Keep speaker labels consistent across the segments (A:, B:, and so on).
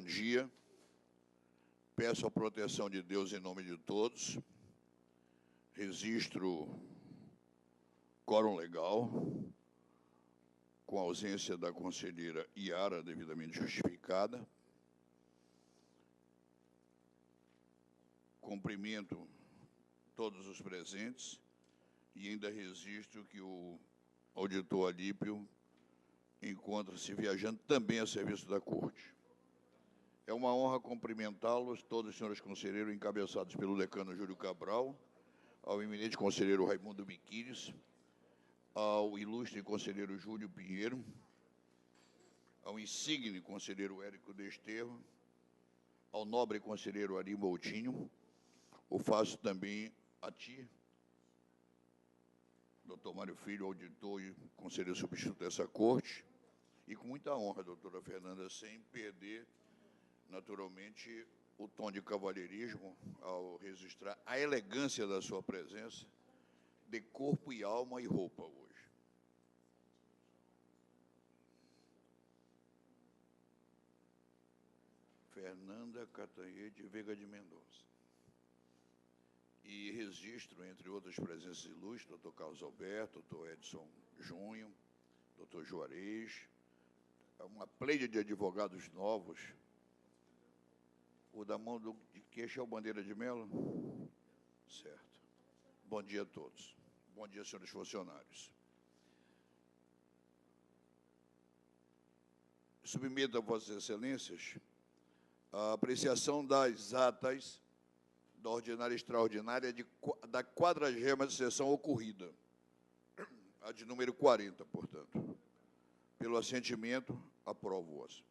A: dia. Peço a proteção de Deus em nome de todos. Registro quórum legal, com a ausência da conselheira Iara, devidamente justificada. Cumprimento todos os presentes e ainda registro que o auditor Alípio encontra-se viajando também a serviço da Corte. É uma honra cumprimentá-los, todos os senhores conselheiros, encabeçados pelo decano Júlio Cabral, ao eminente conselheiro Raimundo Miquiles, ao ilustre conselheiro Júlio Pinheiro, ao insigne conselheiro Érico Desterro, ao nobre conselheiro Ari Moutinho. O faço também a ti, doutor Mário Filho, auditor e conselheiro substituto dessa corte, e com muita honra, doutora Fernanda, sem perder, naturalmente, o tom de cavalheirismo ao registrar a elegância da sua presença, de corpo e alma e roupa hoje. Fernanda Catanhede Veiga de Mendonça. E registro, entre outras presenças ilustres, doutor Carlos Alberto, doutor Edson Junho, doutor Juarez, uma pleia de advogados novos. O da mão de queixa é o Bandeira de Melo? Certo. Bom dia a todos. Bom dia, senhores funcionários. Submeto a Vossas Excelências a apreciação das atas da ordinária e extraordinária da 40ª sessão ocorrida, a de número 40, portanto. Pelo assentimento, aprovo-as.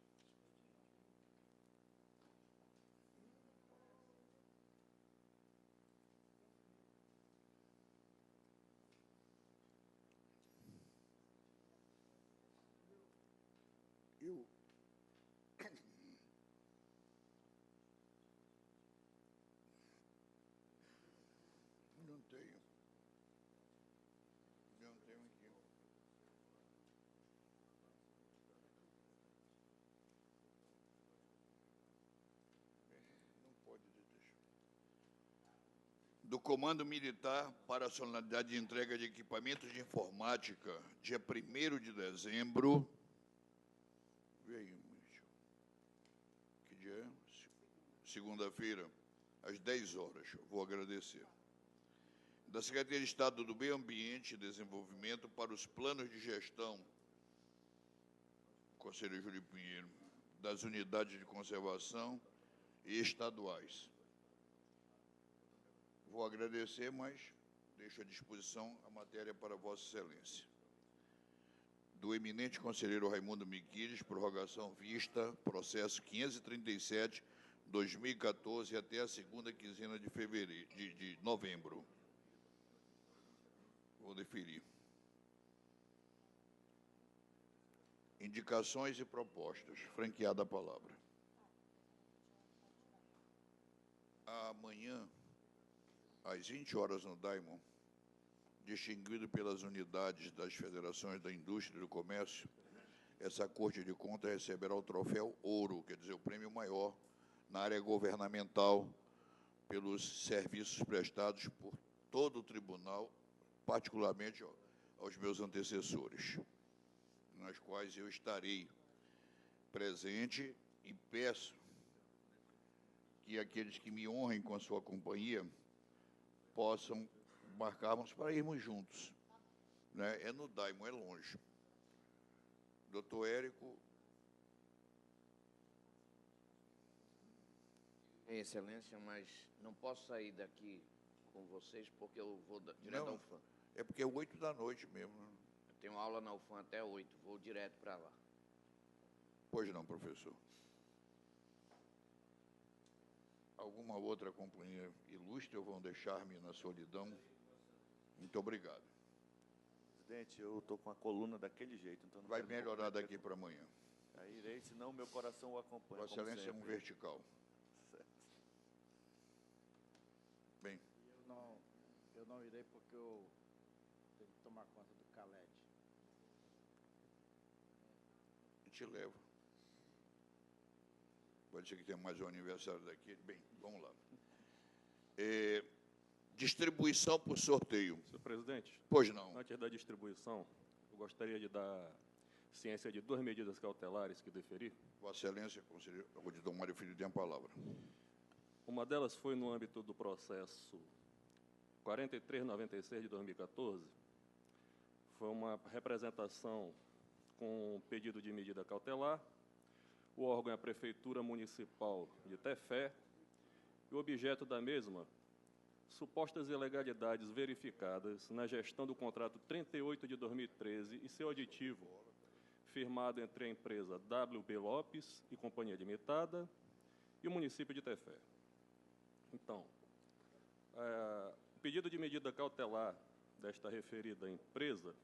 A: Não tenho aqui. Não pode deixar. Do Comando Militar para a solenidade de entrega de equipamentos de informática, dia 1º de dezembro. Que dia é? Segunda-feira, às 10 horas. Vou agradecer. Da Secretaria de Estado do Meio Ambiente e Desenvolvimento para os planos de gestão, conselheiro Júlio Pinheiro, das unidades de conservação e estaduais. Vou agradecer, mas deixo à disposição a matéria para Vossa Excelência. Do eminente conselheiro Raimundo Miquiles, prorrogação vista, processo 537, 2014, até a segunda quinzena de fevereiro, de novembro. Vou deferir. Indicações e propostas. Franqueada a palavra. Amanhã, às 20 horas no Daimon, distinguido pelas unidades das Federações da Indústria e do Comércio, essa Corte de Contas receberá o troféu Ouro, quer dizer, o prêmio maior na área governamental, pelos serviços prestados por todo o tribunal, particularmente aos meus antecessores, nas quais eu estarei presente, e peço que aqueles que me honrem com a sua companhia possam marcarmos para irmos juntos. Né? É no Daimon, é longe. Doutor Érico.
B: Excelência, mas não posso sair daqui com vocês porque eu vou direto ao UFAM.
A: É porque é 8 da noite mesmo. Né?
B: Eu tenho aula na UFAM até 8, vou direto para lá.
A: Pois não, professor. Alguma outra companhia ilustre ou vão deixar-me na solidão? Muito obrigado.
C: Presidente, eu estou com a coluna daquele jeito, então não
A: vai melhorar daqui para amanhã.
C: Aí irei, senão meu coração o acompanha.
A: Vossa Excelência é um vertical.
C: Certo.
A: Bem.
D: Eu não irei porque eu tenho que tomar conta do Caled.
A: A gente leva. Pode ser que tenha mais um aniversário daqui. Bem, vamos lá. Distribuição por sorteio.
E: Senhor presidente,
A: Pois não.
E: antes da distribuição, eu gostaria de dar ciência de 2 medidas cautelares que deferi.
A: Vossa Excelência, conselheiro auditor Mário Filho, tem a palavra.
E: Uma delas foi no âmbito do processo 4396 de 2014. Foi uma representação com pedido de medida cautelar. O órgão é a Prefeitura Municipal de Tefé. E o objeto da mesma, supostas ilegalidades verificadas na gestão do contrato 38 de 2013 e seu aditivo, firmado entre a empresa WB Lopes e Companhia Limitada e o município de Tefé. Então, o pedido de medida cautelar desta referida empresa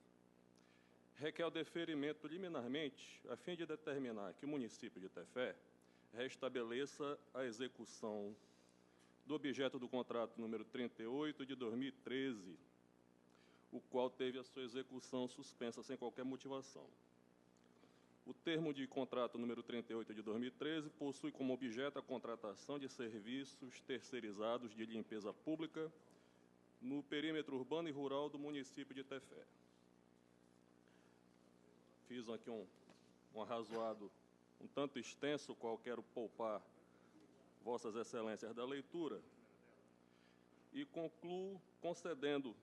E: requer o deferimento liminarmente a fim de determinar que o município de Tefé restabeleça a execução do objeto do contrato número 38 de 2013, o qual teve a sua execução suspensa sem qualquer motivação. O termo de contrato número 38 de 2013 possui como objeto a contratação de serviços terceirizados de limpeza pública no perímetro urbano e rural do município de Tefé. Fiz aqui um arrazoado um tanto extenso, qual quero poupar Vossas Excelências da leitura, e concluo concedendo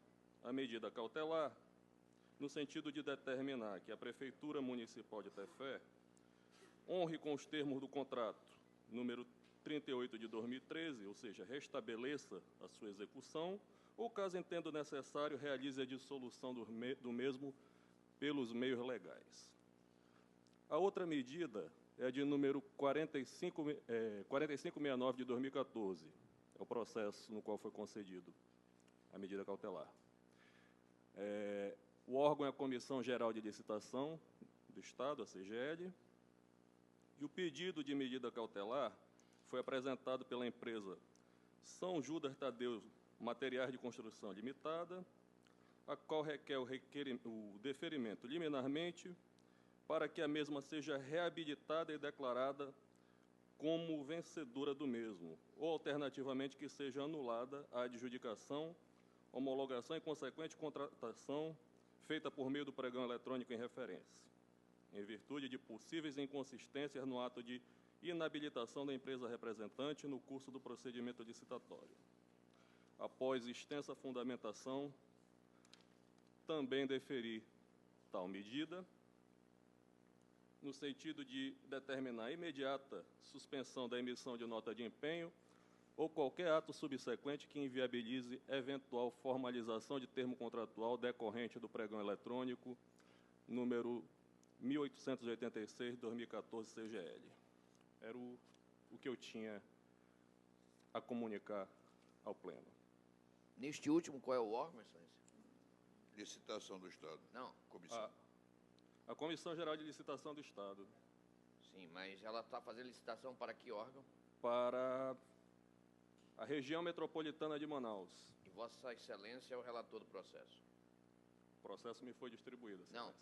E: a medida cautelar no sentido de determinar que a Prefeitura Municipal de Tefé honre com os termos do contrato número 38 de 2013, ou seja, restabeleça a sua execução, ou, caso entenda necessário, realize a dissolução do mesmo pelos meios legais. A outra medida é de número 4569 de 2014, é o processo no qual foi concedido a medida cautelar. O órgão é a Comissão Geral de Licitação do Estado, a CGL, e o pedido de medida cautelar foi apresentado pela empresa São Judas Tadeu Materiais de Construção Limitada, a qual requer o deferimento liminarmente para que a mesma seja reabilitada e declarada como vencedora do mesmo, ou, alternativamente, que seja anulada a adjudicação, homologação e consequente contratação feita por meio do pregão eletrônico em referência, em virtude de possíveis inconsistências no ato de inabilitação da empresa representante no curso do procedimento licitatório. Após extensa fundamentação, também deferi tal medida, no sentido de determinar a imediata suspensão da emissão de nota de empenho ou qualquer ato subsequente que inviabilize eventual formalização de termo contratual decorrente do pregão eletrônico número 1886/2014 CGL. Era o que eu tinha a comunicar ao Pleno.
B: Neste último, qual é o órgão, Excelência?
A: Licitação do Estado.
B: Não.
A: Comissão.
E: A Comissão Geral de Licitação do Estado.
B: Sim, mas ela está fazendo licitação para que órgão?
E: Para a região metropolitana de Manaus.
B: E Vossa Excelência é o relator do processo?
E: O processo me foi distribuído.
B: Não.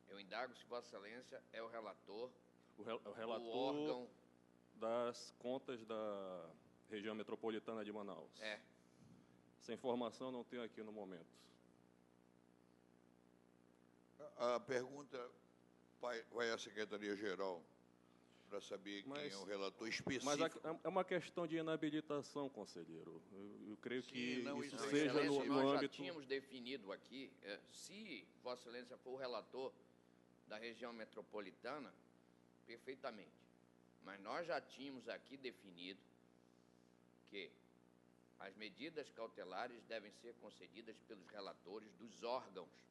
B: Eu indago se Vossa Excelência é o relator,
E: O relator
B: do órgão.
E: das contas da região metropolitana de Manaus.
B: É.
E: Essa informação não tenho aqui no momento.
A: A pergunta vai à Secretaria-Geral para saber quem é o relator específico.
E: Mas é uma questão de inabilitação, conselheiro. Eu creio que
A: não,
E: isso
A: não,
E: seja
B: Excelência,
E: no
B: nós
E: âmbito...
B: já tínhamos definido aqui, se Vossa Excelência for o relator da região metropolitana, perfeitamente. Mas nós já tínhamos aqui definido que as medidas cautelares devem ser concedidas pelos relatores dos órgãos.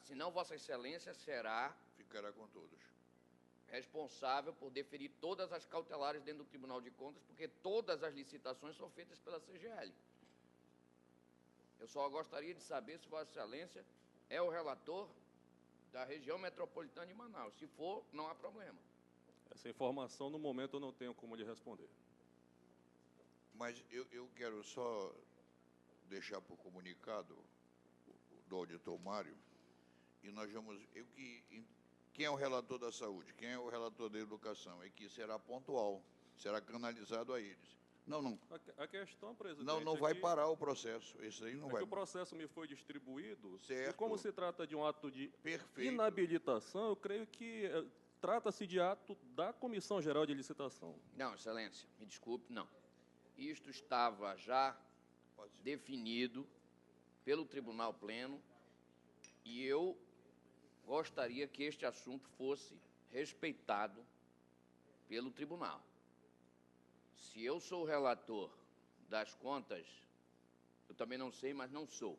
B: Senão, Vossa Excelência será
A: Ficará com todos.
B: responsável por deferir todas as cautelares dentro do Tribunal de Contas, porque todas as licitações são feitas pela CGL. Eu só gostaria de saber se Vossa Excelência é o relator da região metropolitana de Manaus. Se for, não há problema.
E: Essa informação, no momento, eu não tenho como lhe responder.
A: Mas eu quero só deixar por comunicado do auditor Mário, e nós vamos... Eu que Quem é o relator da saúde? Quem é o relator da educação? É que será pontual, será canalizado a eles. Não,
E: A questão, presidente,
A: não
E: é
A: vai
E: que,
A: parar o processo. Isso aí não
E: é
A: vai.
E: que o processo me foi distribuído,
A: Certo.
E: e como se trata de um ato de
A: Perfeito.
E: inabilitação, eu creio que trata-se de ato da Comissão Geral de Licitação.
B: Não, Excelência, me desculpe, não. Isto estava já definido pelo Tribunal Pleno e eu gostaria que este assunto fosse respeitado pelo Tribunal. Se eu sou o relator das contas, eu também não sei, mas não sou.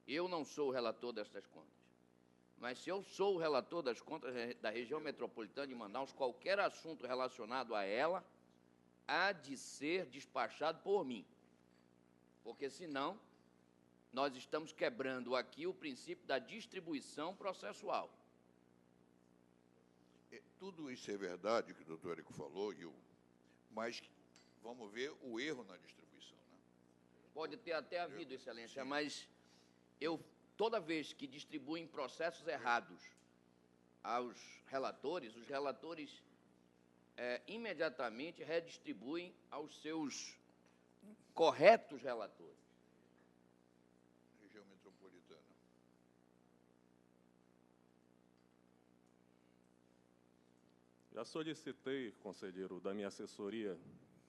B: Eu não sou o relator destas contas. Mas se eu sou o relator das contas da região metropolitana de Manaus, qualquer assunto relacionado a ela há de ser despachado por mim. Porque, senão, nós estamos quebrando aqui o princípio da distribuição processual.
A: Tudo isso é verdade, que o doutor Érico falou, mas vamos ver o erro na distribuição. Né?
B: Pode ter até havido, Excelência, mas toda vez que distribuem processos errados aos relatores, os relatores imediatamente redistribuem aos seus corretos relatores.
A: Região metropolitana.
E: Já solicitei, conselheiro, da minha assessoria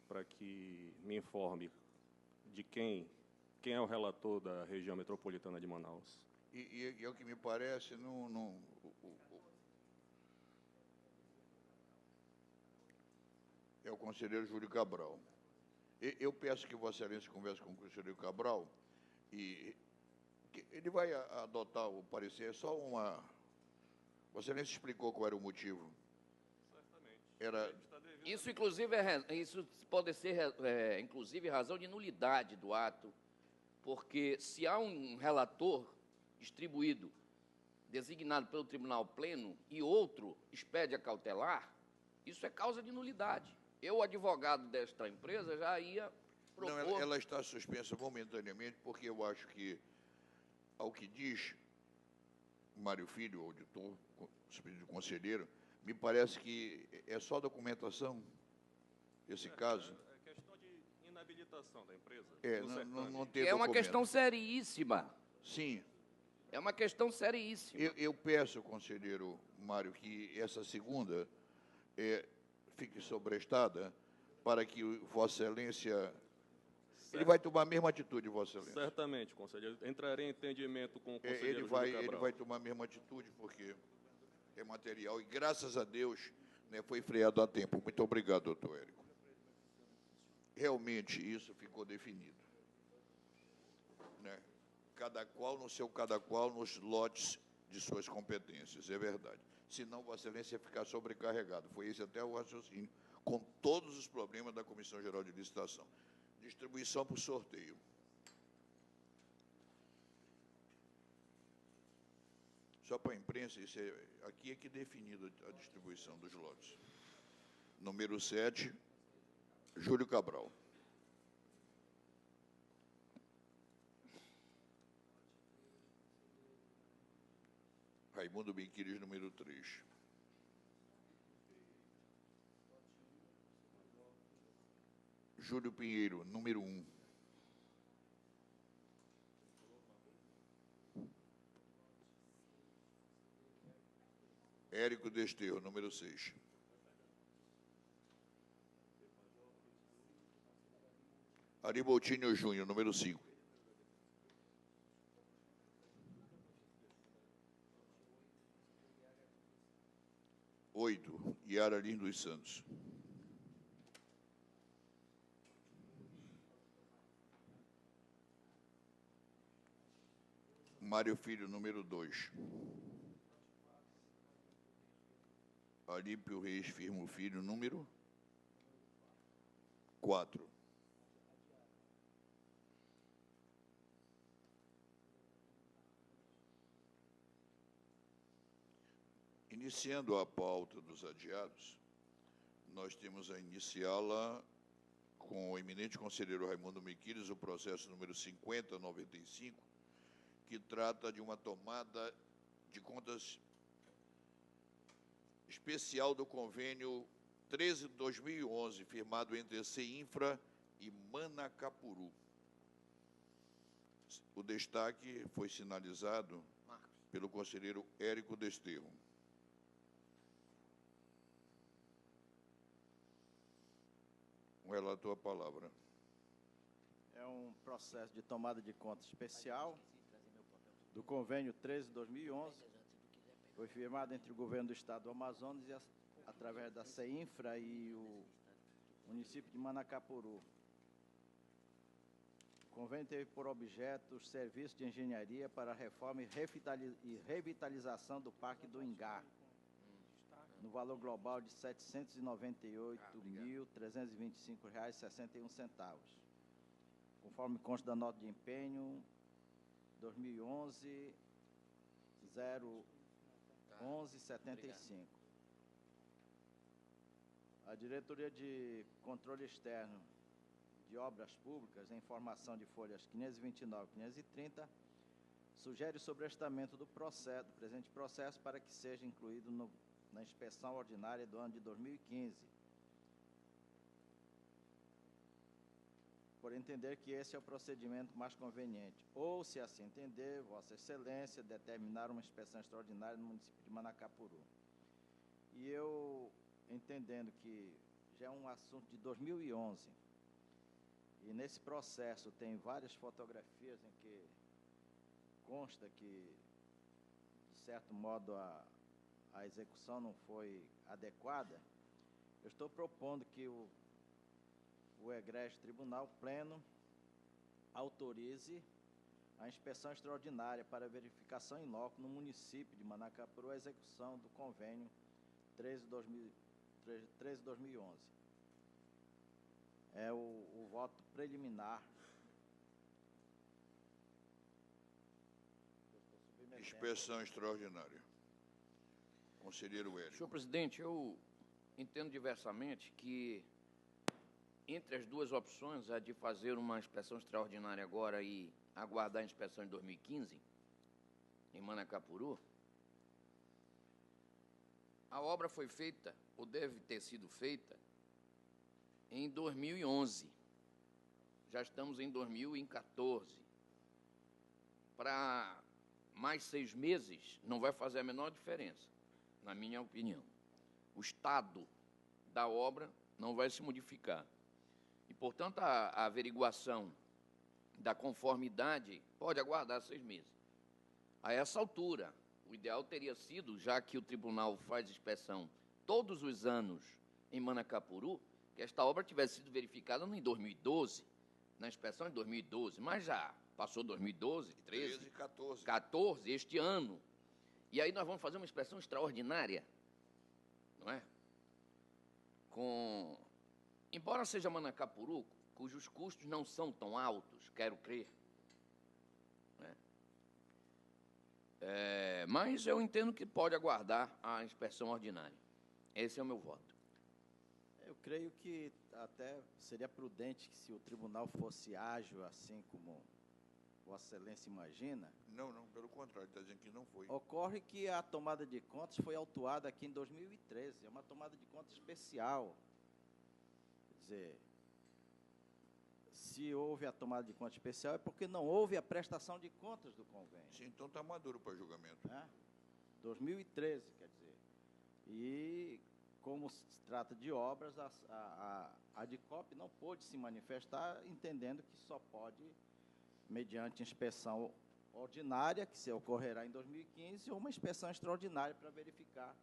E: para que me informe de quem é o relator da região metropolitana de Manaus.
A: E é o que me parece, é o conselheiro Júlio Cabral. Eu peço que Vossa Excelência converse com o conselheiro Cabral e ele vai adotar o parecer. Só uma... Vossa Excelência explicou qual era o motivo.
E: Certamente.
B: Isso, inclusive, isso pode ser, inclusive, razão de nulidade do ato, porque se há um relator distribuído, designado pelo Tribunal Pleno, e outro expede a cautelar, isso é causa de nulidade. Eu, advogado desta empresa, já ia propor...
A: Não, ela está suspensa momentaneamente, porque eu acho que, ao que diz Mário Filho, o auditor, o conselheiro, me parece que é só documentação, esse caso.
E: É questão de inabilitação da empresa.
A: Não ter
B: É uma
A: documento.
B: questão seríssima.
A: Sim.
B: É uma questão seríssima.
A: Eu peço, conselheiro Mário, que essa segunda fique sobrestada para que Vossa Excelência... Ele vai tomar a mesma atitude, Vossa Excelência.
E: Certamente, conselheiro. Entrarei em entendimento com o conselheiro Júlio Cabral.
A: Ele vai tomar a mesma atitude, porque é material. E, graças a Deus, foi freado a tempo. Muito obrigado, doutor Érico. Realmente, isso ficou definido. Né? Cada qual nos lotes de suas competências, é verdade. Senão, Vossa Excelência ia ficar sobrecarregado. Foi esse até o raciocínio, com todos os problemas da Comissão Geral de Licitação. Distribuição por sorteio. Só para a imprensa, aqui é que é definido a distribuição dos lotes. Número 7, Júlio Cabral. Raimundo Biquíris, número 3. Júlio Pinheiro, número 1. Érico Desterro, número 6. Ariboltinho Júnior, número 5. Oito, Yara Lins dos Santos. Mário Filho, número 2. Alípio Reis Firmo Filho, número 4. Iniciando a pauta dos adiados, nós temos a iniciá-la com o eminente conselheiro Raimundo Biquíris, o processo número 5095, que trata de uma tomada de contas especial do convênio 13 de 2011, firmado entre CEINFRA e Manacapuru. O destaque foi sinalizado pelo conselheiro Érico Desterro. O relator, a palavra.
D: É um processo de tomada de conta especial do convênio 13 de 2011. Foi firmado entre o governo do estado do Amazonas e através da CEINFRA e o município de Manacapuru. O convênio teve por objeto os serviços de engenharia para a reforma e revitalização do Parque do Ingá, no valor global de R$ 798.325,61, conforme consta da nota de empenho 2011 01175. A Diretoria de Controle Externo de Obras Públicas, em informação de folhas 529 e 530, sugere o sobrestamento do presente processo para que seja incluído na inspeção ordinária do ano de 2015, por entender que esse é o procedimento mais conveniente, ou, se assim entender, Vossa Excelência, determinar uma inspeção extraordinária no município de Manacapuru. E eu, entendendo que já é um assunto de 2011, e nesse processo tem várias fotografias em que consta que, de certo modo, a execução não foi adequada, eu estou propondo que o egrégio tribunal pleno autorize a inspeção extraordinária para verificação in loco no município de Manacapuru a execução do convênio 13/2011. É o voto preliminar.
A: Inspeção extraordinária. Conselheiro Érico.
B: Senhor presidente, eu entendo diversamente que, entre as duas opções, a de fazer uma inspeção extraordinária agora e aguardar a inspeção em 2015, em Manacapuru, a obra foi feita, ou deve ter sido feita, em 2011. Já estamos em 2014. Para mais 6 meses, não vai fazer a menor diferença, na minha opinião. O estado da obra não vai se modificar. E, portanto, a averiguação da conformidade pode aguardar 6 meses. A essa altura, o ideal teria sido, já que o tribunal faz inspeção todos os anos em Manacapuru, que esta obra tivesse sido verificada em 2012, na inspeção em 2012, mas já passou 2012, 13, 14, este ano. E aí nós vamos fazer uma inspeção extraordinária, não é? Embora seja Manacapuru, cujos custos não são tão altos, quero crer, né? Mas eu entendo que pode aguardar a inspeção ordinária. Esse é o meu voto.
D: Eu creio que até seria prudente que, se o tribunal fosse ágil, assim como Vossa Excelência imagina...
A: Não, pelo contrário, está dizendo que não foi.
D: Ocorre que a tomada de contas foi autuada aqui em 2013, é uma tomada de contas especial. Quer dizer, se houve a tomada de contas especial é porque não houve a prestação de contas do convênio.
A: Sim, então está maduro para julgamento.
D: 2013, quer dizer. E, como se trata de obras, a DICOP não pôde se manifestar, entendendo que só pode, mediante inspeção ordinária, que se ocorrerá em 2015, ou uma inspeção extraordinária para verificar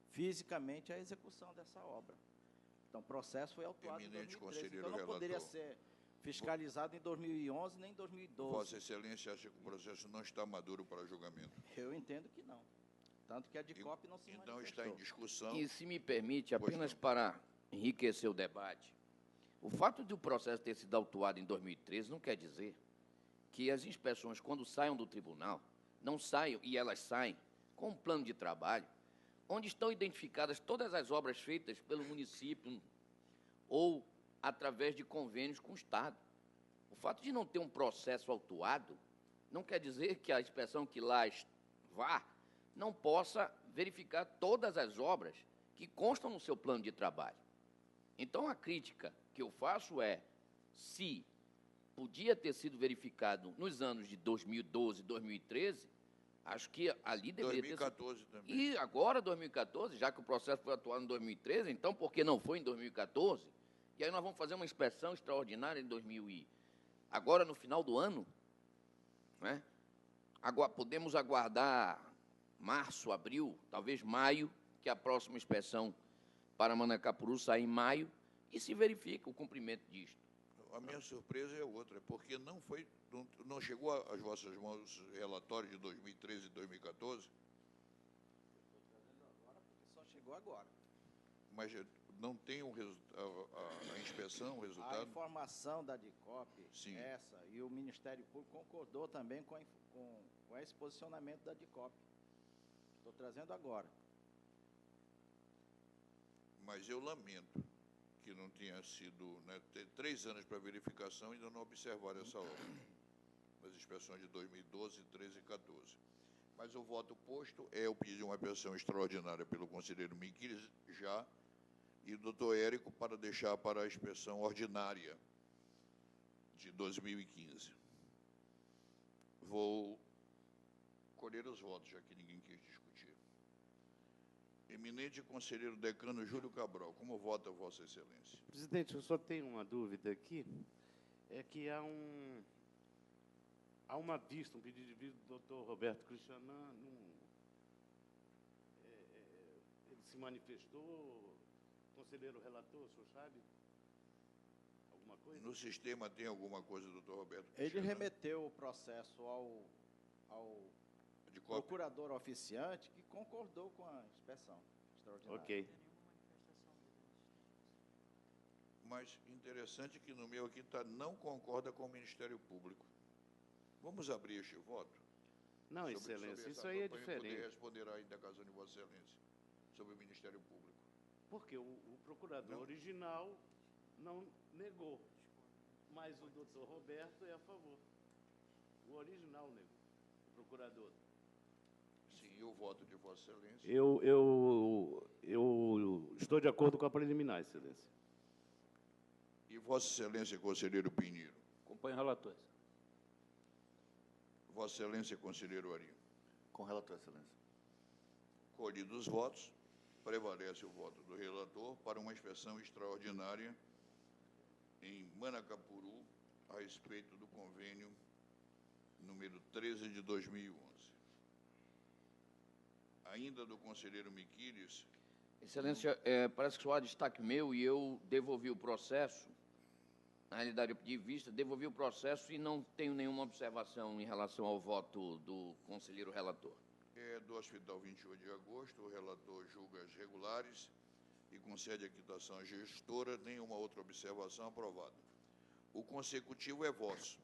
D: fisicamente a execução dessa obra. Então, o processo foi autuado em 2013, então não poderia ser fiscalizado em 2011 nem em 2012.
A: Vossa Excelência acha que o processo não está maduro para julgamento?
D: Eu entendo que não. Tanto que a DICOP não se manifestou.
A: Então está em discussão.
B: E, se me permite, apenas para enriquecer o debate, o fato de o processo ter sido autuado em 2013 não quer dizer que as inspeções, quando saiam do tribunal, não saiam, e elas saem, com um plano de trabalho, onde estão identificadas todas as obras feitas pelo município ou através de convênios com o Estado. O fato de não ter um processo autuado não quer dizer que a inspeção que lá vá não possa verificar todas as obras que constam no seu plano de trabalho. Então, a crítica que eu faço é se podia ter sido verificado nos anos de 2012, 2013, acho que ali deveria
A: 2014
B: ter sido.
A: também.
B: E agora, 2014, já que o processo foi atuado em 2013, então por que não foi em 2014? E aí nós vamos fazer uma inspeção extraordinária em 2000 e agora no final do ano, né? Agora podemos aguardar março, abril, talvez maio, que a próxima inspeção para Manacapuru sai em maio e se verifica o cumprimento disto.
A: A minha surpresa é outra, porque não chegou às vossas mãos o relatório de 2013 e 2014,
D: Só chegou agora.
A: mas não tem a inspeção, o
D: A
A: resultado?
D: informação da DICOP,
A: Sim.
D: essa, e o Ministério Público concordou também com esse posicionamento da DICOP. Estou trazendo agora.
A: Mas eu lamento que não tenha sido, né, ter 3 anos para verificação e ainda não observaram essa obra, nas inspeções de 2012, 13 e 14. Mas o voto posto é eu pedir uma pensão extraordinária pelo conselheiro Miquiles já e o doutor Érico para deixar para a inspeção ordinária de 2015. Vou colher os votos, já que ninguém quis discutir. Eminente conselheiro decano Júlio Cabral, como vota Vossa Excelência?
F: Presidente, eu só tenho uma dúvida aqui, é que há uma vista, um pedido de vista do doutor Roberto Cristianan, ele se manifestou, conselheiro relator, o senhor sabe? Alguma coisa?
A: No sistema tem alguma coisa, doutor Roberto?
D: Ele
A: Cristiano?
D: remeteu o processo ao
A: De cópia?
D: procurador oficiante, que concordou com a inspeção extraordinária.
F: Ok.
A: Mas interessante que no meu aqui está não concorda com o Ministério Público. Vamos abrir este voto?
F: Não,
A: Sobre
F: Excelência,
A: essa
F: isso aí é
A: para poder
F: diferente.
A: responder à indagação de Vossa Excelência sobre o Ministério Público.
F: Porque o procurador
A: Não.
F: original não negou, mas o doutor Roberto é a favor. O original negou, o procurador.
A: Sim, e o voto de Vossa Excelência?
F: Eu estou de acordo com a preliminar, Excelência.
A: E Vossa Excelência, conselheiro Pinheiro?
G: Acompanho o relator.
A: Vossa Excelência, conselheiro Ari?
C: Com relator, Excelência.
A: Colhidos os votos, prevalece o voto do relator para uma inspeção extraordinária em Manacapuru, a respeito do convênio número 13 de 2011. Ainda do conselheiro Miquiles,
B: Excelência, parece que só há destaque meu e eu devolvi o processo. Na realidade, eu pedi vista, devolvi o processo e não tenho nenhuma observação em relação ao voto do conselheiro relator.
A: do Hospital 28 de Agosto, o relator julga as regulares e concede a quitação à gestora, nenhuma outra observação aprovada. O consecutivo é vosso.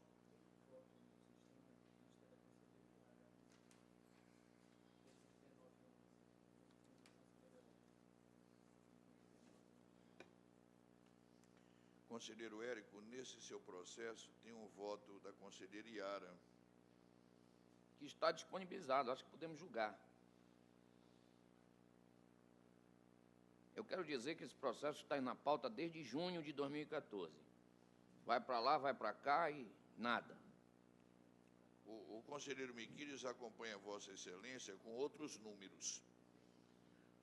A: Conselheiro Érico, nesse seu processo tem um voto da conselheira Iara.
B: Que está disponibilizado, acho que podemos julgar. Eu quero dizer que esse processo está na pauta desde junho de 2014. Vai para lá, vai para cá e nada.
A: O conselheiro Miquiles acompanha Vossa Excelência com outros números.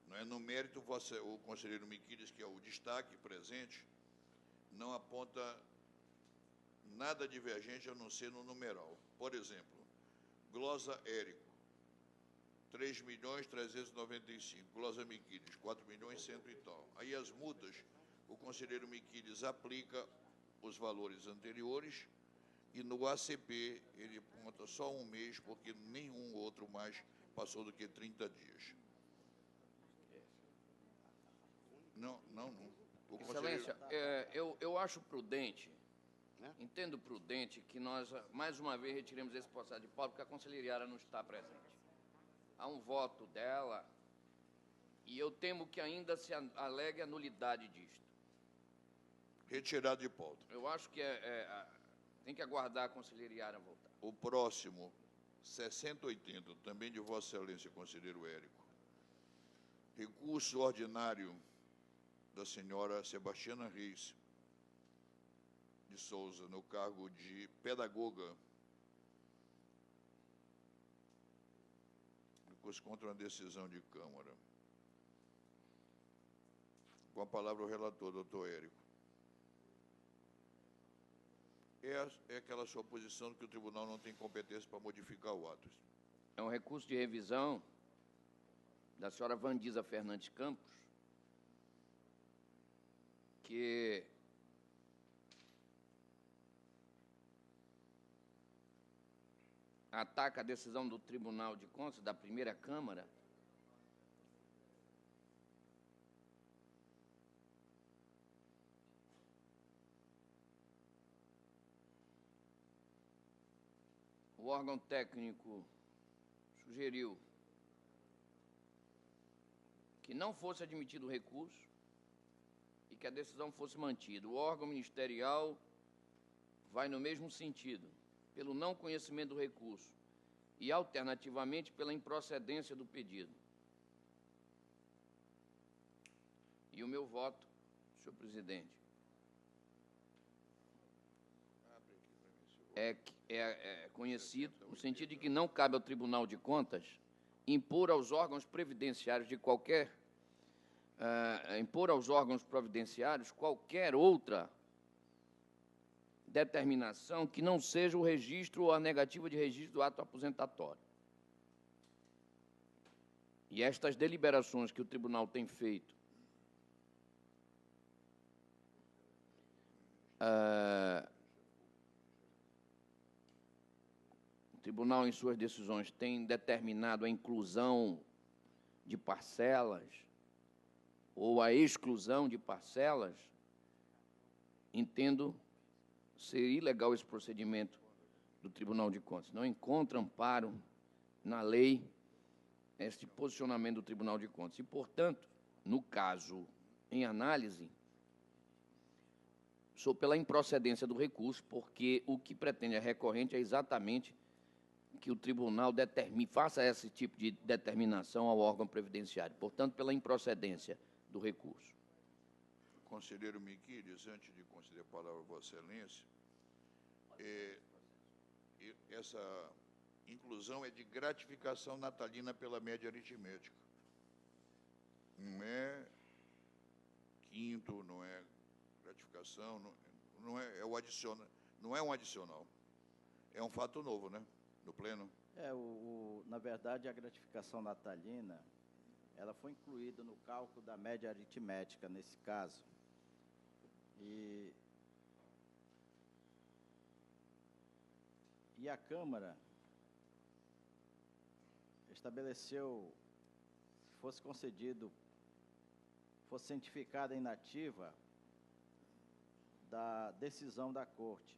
A: Não é? No mérito, o conselheiro Miquiles, que é o destaque presente, não aponta nada divergente a não ser no numeral. Por exemplo, glosa Érico, 3.395.000, glosa Miquiles, 4.100.000 e tal. Aí as mudas, o conselheiro Miquiles aplica os valores anteriores e no ACP ele conta só um mês, porque nenhum outro mais passou do que 30 dias. Não. O
B: Excelência, eu acho prudente, entendo prudente que nós, mais uma vez, retiremos esse processo de pauta, porque a conselheira Iara não está presente. Há um voto dela e eu temo que ainda se alegue a nulidade disto.
A: Retirado de pauta.
B: Eu acho que tem que aguardar a conselheira Iara voltar.
A: O próximo, 6080, também de Vossa Excelência, conselheiro Érico. Recurso ordinário da senhora Sebastiana Reis de Souza, no cargo de pedagoga. Recurso contra uma decisão de Câmara. Com a palavra o relator, doutor Érico. É aquela sua posição de que o tribunal não tem competência para modificar o ato.
B: É um recurso de revisão da senhora Vandisa Fernandes Campos, que ataca a decisão do Tribunal de Contas, da primeira Câmara, o órgão técnico sugeriu que não fosse admitido o recurso e que a decisão fosse mantida. O órgão ministerial vai no mesmo sentido, pelo não conhecimento do recurso e, alternativamente, pela improcedência do pedido. E o meu voto, senhor presidente, é conhecido no sentido de que não cabe ao Tribunal de Contas impor aos órgãos previdenciários qualquer outra determinação que não seja o registro ou a negativa de registro do ato aposentatório. E estas deliberações que o tribunal tem feito o tribunal, em suas decisões, tem determinado a inclusão de parcelas ou a exclusão de parcelas, entendo ser ilegal esse procedimento do Tribunal de Contas. Não encontra amparo na lei este posicionamento do Tribunal de Contas. E, portanto, no caso em análise, sou pela improcedência do recurso, porque o que pretende a recorrente é exatamente que o tribunal faça esse tipo de determinação ao órgão previdenciário. Portanto, pela improcedência do recurso.
A: Conselheiro Miquiles, antes de conceder a palavra a Vossa Excelência, essa inclusão é de gratificação natalina pela média aritmética. Não é quinto, não é gratificação, não é o adicional, não é um adicional. É um fato novo, né? No pleno.
D: Na verdade, a gratificação natalina, ela foi incluída no cálculo da média aritmética, nesse caso. E a Câmara estabeleceu que fosse cientificada a inativa da decisão da Corte.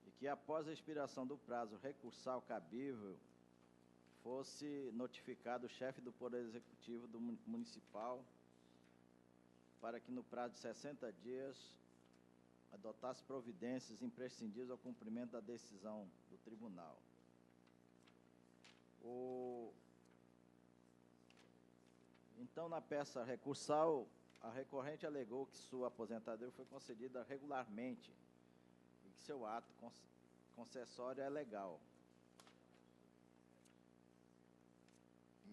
D: E que, após a expiração do prazo recursal cabível, fosse notificado o chefe do Poder Executivo do Municipal para que, no prazo de 60 dias, adotasse providências imprescindíveis ao cumprimento da decisão do tribunal. Então, na peça recursal, a recorrente alegou que sua aposentadoria foi concedida regularmente e que seu ato concessório é legal.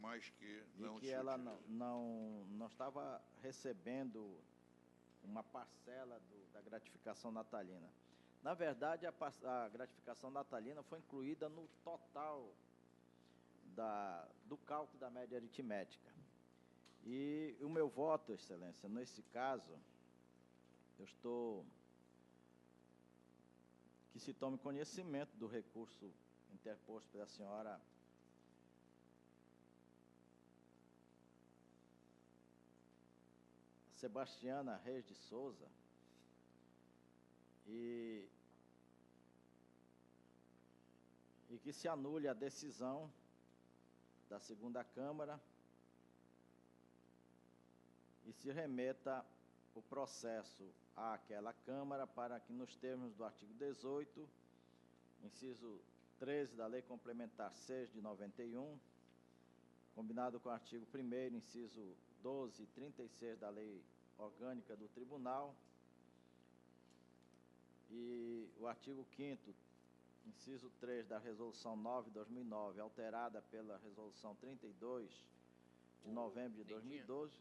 A: Mas que não,
D: e que ela não estava recebendo uma parcela da gratificação natalina. Na verdade, a gratificação natalina foi incluída no total do cálculo da média aritmética. E o meu voto, Excelência, nesse caso, que se tome conhecimento do recurso interposto pela senhora Sebastiana Reis de Souza e que se anule a decisão da segunda Câmara e se remeta o processo àquela Câmara para que, nos termos do artigo 18, inciso 13 da Lei Complementar 6 de 91, combinado com o artigo 1º, inciso 12 e 36 da Lei Orgânica do Tribunal, e o artigo 5º, inciso 3 da Resolução 9/2009, alterada pela Resolução 32 de novembro de 2012,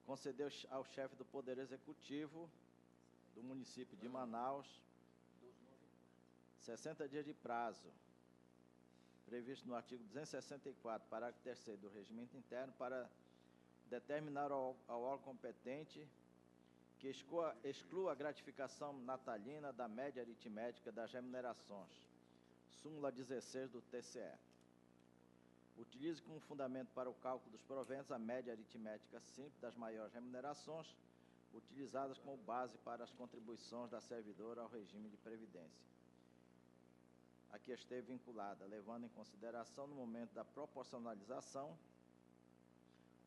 D: concedeu ao chefe do Poder Executivo do município de Manaus 60 dias de prazo, previsto no artigo 264, parágrafo 3º do Regimento Interno, para determinar ao órgão competente que exclua a gratificação natalina da média aritmética das remunerações, súmula 16 do TCE. Utilize como fundamento para o cálculo dos proventos a média aritmética simples das maiores remunerações, utilizadas como base para as contribuições da servidora ao regime de previdência a que esteve vinculada, levando em consideração, no momento da proporcionalização,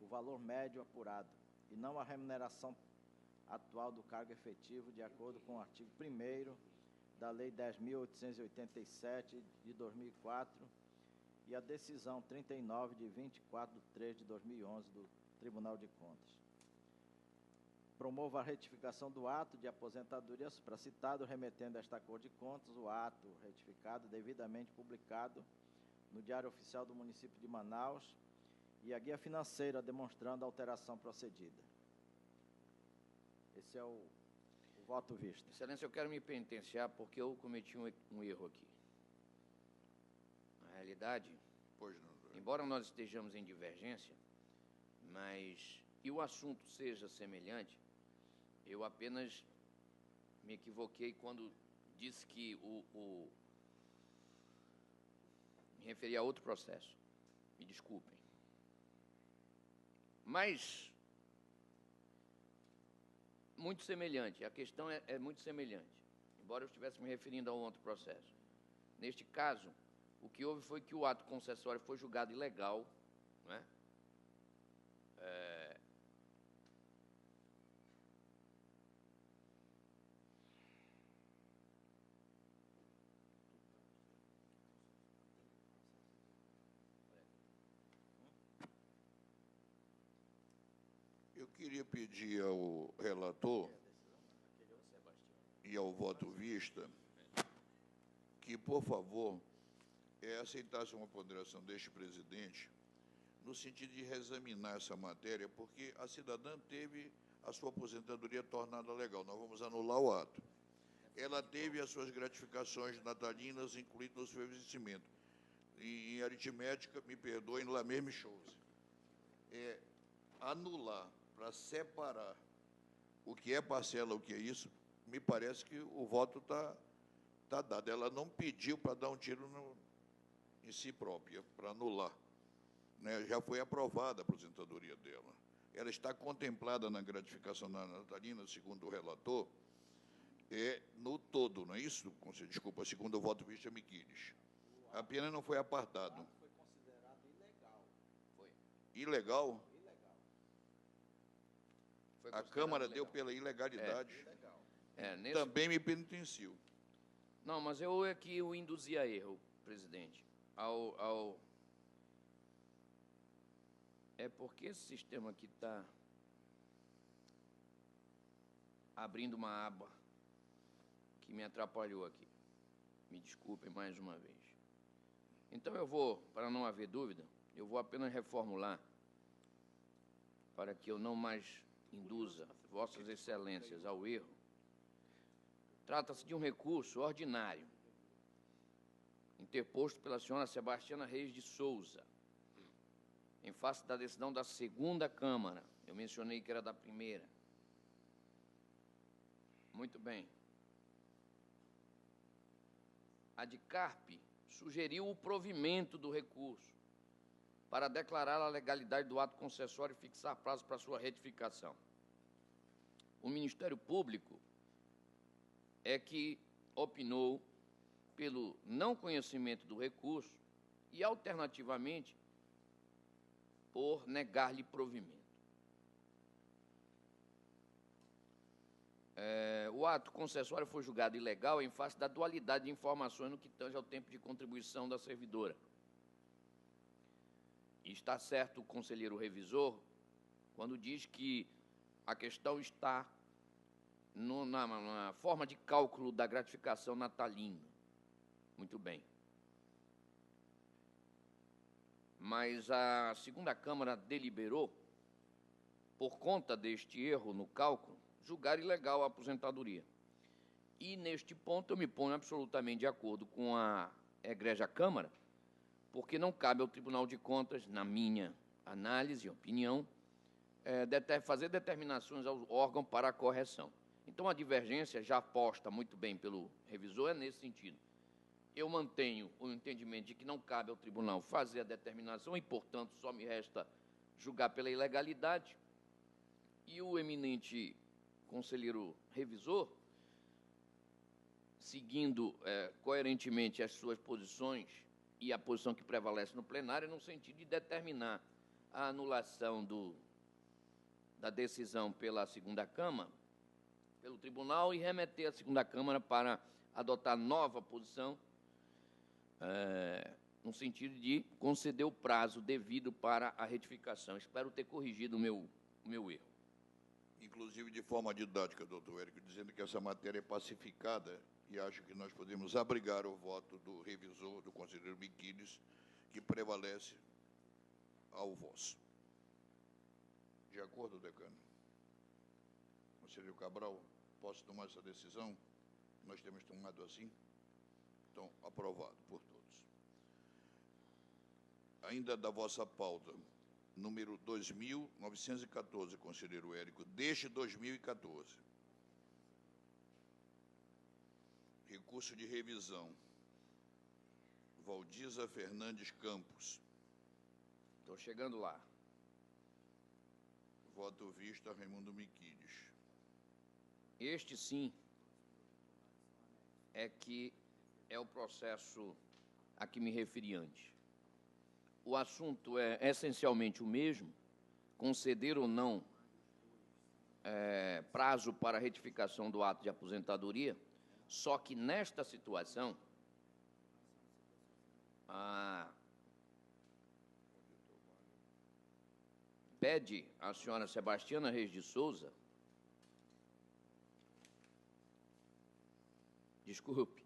D: o valor médio apurado, e não a remuneração atual do cargo efetivo, de acordo com o artigo 1º da Lei 10.887, de 2004, e a decisão 39, de 24/3/2011, do Tribunal de Contas. Promova a retificação do ato de aposentadoria supracitado, remetendo a esta Cor de Contas o ato retificado devidamente publicado no Diário Oficial do Município de Manaus e a guia financeira demonstrando a alteração procedida. Esse é o voto visto.
B: Excelência, eu quero me penitenciar porque eu cometi um erro aqui. Na realidade,
A: Pois não.
B: embora nós estejamos em divergência, e o assunto seja semelhante, eu apenas me equivoquei quando disse que me referi a outro processo. Me desculpem. Mas, muito semelhante, a questão é muito semelhante, embora eu estivesse me referindo a um outro processo. Neste caso, o que houve foi que o ato concessório foi julgado ilegal, não é?
A: Eu queria pedir ao relator e ao voto vista que, por favor, aceitasse uma ponderação deste presidente no sentido de reexaminar essa matéria, porque a cidadã teve a sua aposentadoria tornada legal. Nós vamos anular o ato. Ela teve as suas gratificações natalinas incluídas no seu vencimento. E, em aritmética, me perdoem, la mesma chose. Anular para separar o que é parcela, o que é isso, me parece que o voto está dado. Ela não pediu para dar um tiro em si própria, para anular. Né? Já foi aprovada a aposentadoria dela. Ela está contemplada na gratificação natalina, segundo o relator, no todo, não é isso? Desculpa, segundo o voto vista Miquiles. A pena não foi apartado.
D: Foi considerado ilegal.
B: Foi.
A: Ilegal?
B: Foi
A: A
B: considerado
A: Câmara
B: ilegal.
A: deu pela ilegalidade.
B: Nesse...
A: Também me penitencio.
B: Não, mas eu aqui o induzi a erro, presidente. É porque esse sistema aqui está abrindo uma aba que me atrapalhou aqui. Me desculpem mais uma vez. Então eu vou, para não haver dúvida, eu vou apenas reformular para que eu não mais induza Vossas Excelências ao erro. Trata-se de um recurso ordinário, interposto pela senhora Sebastiana Reis de Souza, em face da decisão da segunda Câmara. Eu mencionei que era da primeira. Muito bem. A DICARP sugeriu o provimento do recurso para declarar a legalidade do ato concessório e fixar prazo para sua retificação. O Ministério Público é que opinou pelo não conhecimento do recurso e, alternativamente, por negar-lhe provimento. O ato concessório foi julgado ilegal em face da dualidade de informações no que tange ao tempo de contribuição da servidora. E está certo o conselheiro revisor quando diz que a questão está na forma de cálculo da gratificação natalina. Muito bem. Mas a segunda Câmara deliberou, por conta deste erro no cálculo, julgar ilegal a aposentadoria. E, neste ponto, eu me ponho absolutamente de acordo com a egrégia Câmara, porque não cabe ao Tribunal de Contas, na minha análise e opinião, fazer determinações ao órgão para a correção. Então, a divergência, já posta muito bem pelo revisor, é nesse sentido. Eu mantenho o entendimento de que não cabe ao tribunal fazer a determinação e, portanto, só me resta julgar pela ilegalidade. E o eminente conselheiro revisor, seguindo coerentemente as suas posições e a posição que prevalece no plenário, no sentido de determinar a anulação da decisão pela segunda Câmara, pelo tribunal, e remeter a segunda Câmara para adotar nova posição, no sentido de conceder o prazo devido para a retificação. Espero ter corrigido o meu erro.
A: Inclusive de forma didática, doutor Érico, dizendo que essa matéria é pacificada e acho que nós podemos abrigar o voto do revisor, do conselheiro Miquiles, que prevalece ao vosso. De acordo, decano? Conselheiro Cabral, posso tomar essa decisão? Nós temos tomado assim? Então, aprovado por todos. Ainda da vossa pauta, número 2.914, conselheiro Érico, deste 2014. Recurso de revisão. Valdiza Fernandes Campos.
B: Estou chegando lá.
A: Voto vista, Raimundo Miquiles.
B: Este, sim, é o processo a que me referi antes. O assunto é essencialmente o mesmo, conceder ou não prazo para retificação do ato de aposentadoria, só que nesta situação, pede a senhora Sebastiana Reis de Souza, desculpe,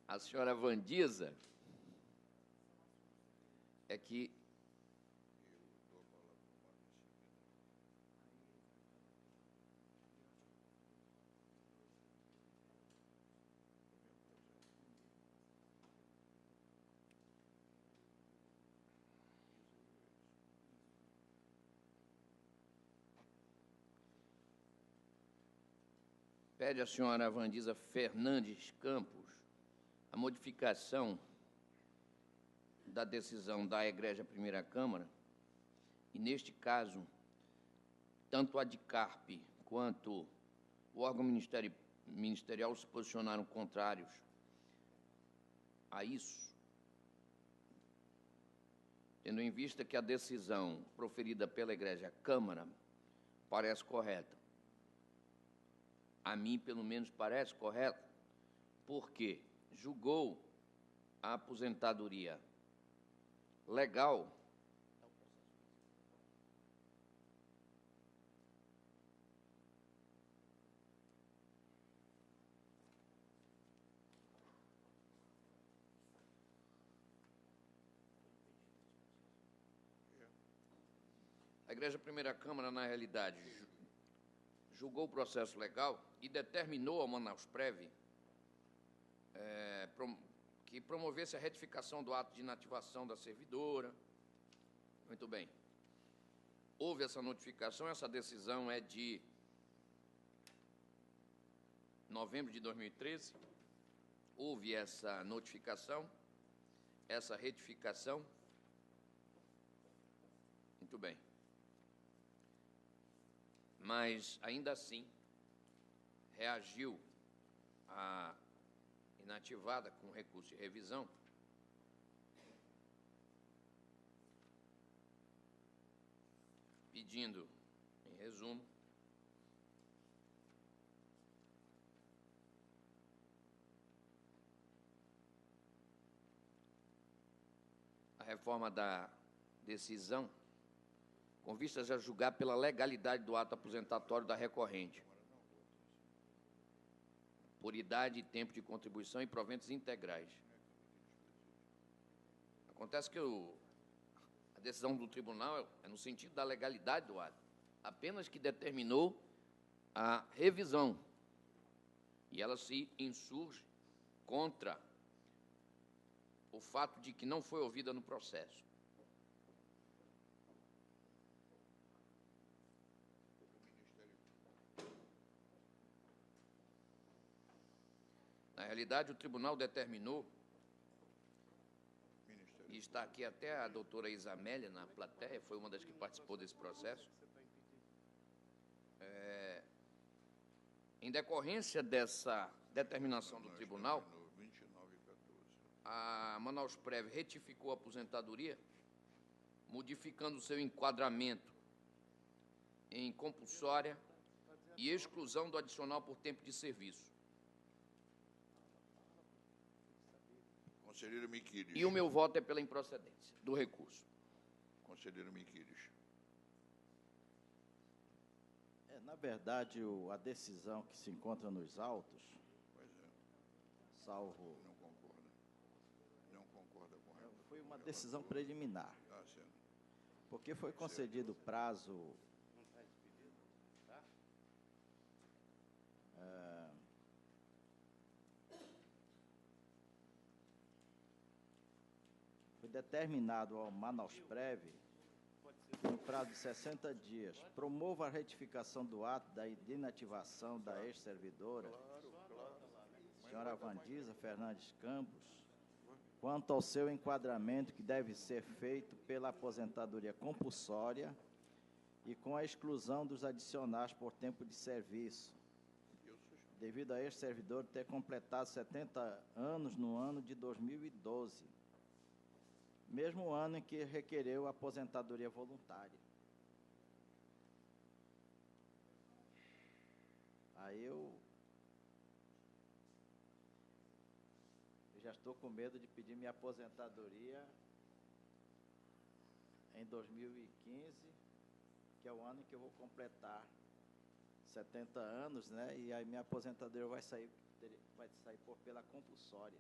B: a senhora Vandiza, que pede à senhora Vandiza Fernandes Campos a modificação da decisão da Egrégia Primeira Câmara, e, neste caso, tanto a DICARP quanto o órgão ministerial se posicionaram contrários a isso, tendo em vista que a decisão proferida pela Egrégia Câmara parece correta. A mim, pelo menos, parece correta, porque julgou a aposentadoria legal a Igreja Primeira Câmara, na realidade, julgou o processo legal e determinou ao Manaus Prev que promovesse a retificação do ato de inativação da servidora. Muito bem. Houve essa notificação, essa decisão é de novembro de 2013. Houve essa notificação, essa retificação. Muito bem. Mas, ainda assim, reagiu a inativada com recurso de revisão, pedindo, em resumo, reforma da decisão, com vistas a julgar pela legalidade do ato aposentatório da recorrente, por idade e tempo de contribuição e proventos integrais. Acontece que a decisão do tribunal é no sentido da legalidade do ato, apenas que determinou a revisão, e ela se insurge contra o fato de que não foi ouvida no processo. Na realidade, o tribunal determinou, e está aqui até a doutora Isamélia na plateia, foi uma das que participou desse processo, em decorrência dessa determinação do tribunal, a Manausprev retificou a aposentadoria, modificando seu enquadramento em compulsória e exclusão do adicional por tempo de serviço.
A: Conselheiro Miquiles.
B: E o meu voto é pela improcedência do recurso.
A: Conselheiro Miquiles.
D: Na verdade, a decisão que se encontra nos autos,
A: Pois é,
D: salvo...
A: não concorda. Não concorda com ela.
D: Foi uma decisão preliminar,
A: Tá sendo.
D: porque foi concedido prazo... Foi determinado ao Manausprev, no prazo de 60 dias, promova a retificação do ato da inativação da ex-servidora, senhora Vandisa Fernandes Campos, quanto ao seu enquadramento que deve ser feito pela aposentadoria compulsória e com a exclusão dos adicionais por tempo de serviço, devido a ex-servidor ter completado 70 anos no ano de 2012, mesmo ano em que requereu a aposentadoria voluntária. Aí eu já estou com medo de pedir minha aposentadoria em 2015, que é o ano em que eu vou completar 70 anos, né? E aí minha aposentadoria vai sair pela compulsória.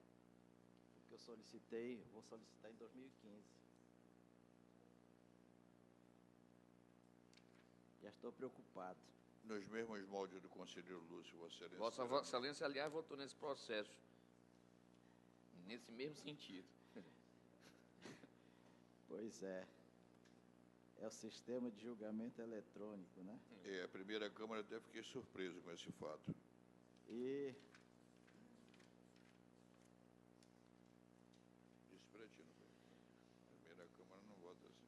D: Que eu vou solicitar em 2015. Já estou preocupado.
A: Nos mesmos moldes do conselheiro Lúcio, Vossa Excelência.
B: Vossa Excelência, aliás, votou nesse processo, nesse mesmo sentido.
D: Pois é. É o sistema de julgamento eletrônico, né?
A: A primeira Câmara até fiquei surpreso com esse fato.
D: E
A: Disse para ti, não foi? A primeira Câmara não vota assim.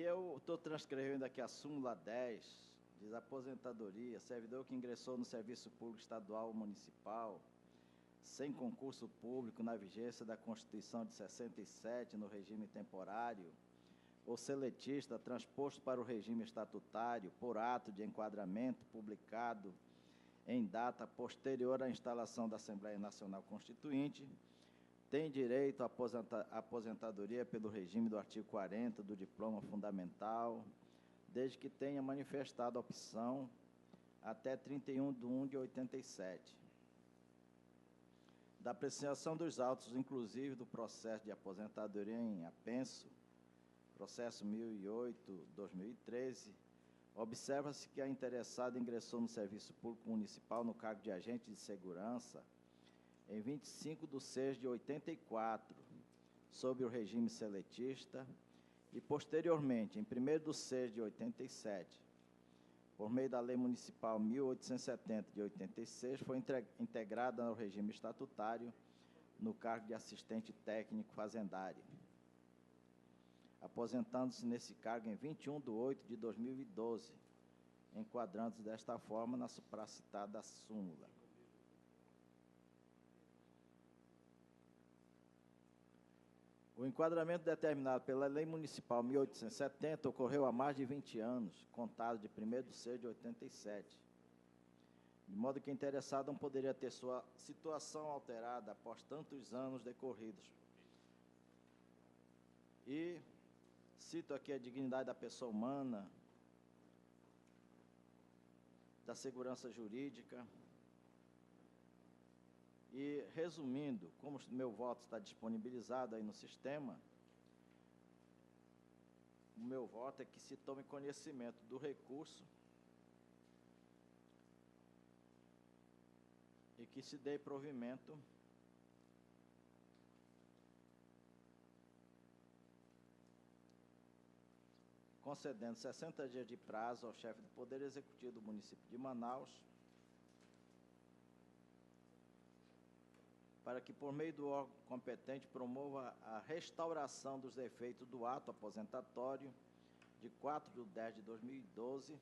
D: eu estou transcrevendo aqui a súmula 10, diz aposentadoria, servidor que ingressou no serviço público estadual ou municipal, sem concurso público na vigência da Constituição de 67, no regime temporário, ou seletista transposto para o regime estatutário por ato de enquadramento publicado em data posterior à instalação da Assembleia Nacional Constituinte, tem direito à aposentadoria pelo regime do artigo 40 do Diploma Fundamental, desde que tenha manifestado a opção até 31/1/87. Da apreciação dos autos, inclusive do processo de aposentadoria em apenso, processo 1008/2013, observa-se que a interessada ingressou no serviço público municipal no cargo de agente de segurança em 25/6/84, sob o regime seletista, e posteriormente, em 1º/6/87, por meio da Lei Municipal 1870 de 86, foi integrada ao regime estatutário no cargo de assistente técnico fazendário, aposentando-se nesse cargo em 21/8/2012, enquadrando-se desta forma na supracitada súmula. O enquadramento determinado pela Lei Municipal 1870 ocorreu há mais de 20 anos, contado de 1º/6/87, de modo que o interessado não poderia ter sua situação alterada após tantos anos decorridos E cito aqui a dignidade da pessoa humana, da segurança jurídica. E, resumindo, como o meu voto está disponibilizado aí no sistema, o meu voto é que se tome conhecimento do recurso e que se dê provimento concedendo 60 dias de prazo ao chefe do Poder Executivo do município de Manaus para que, por meio do órgão competente, promova a restauração dos efeitos do ato aposentatório de 4/10/2012,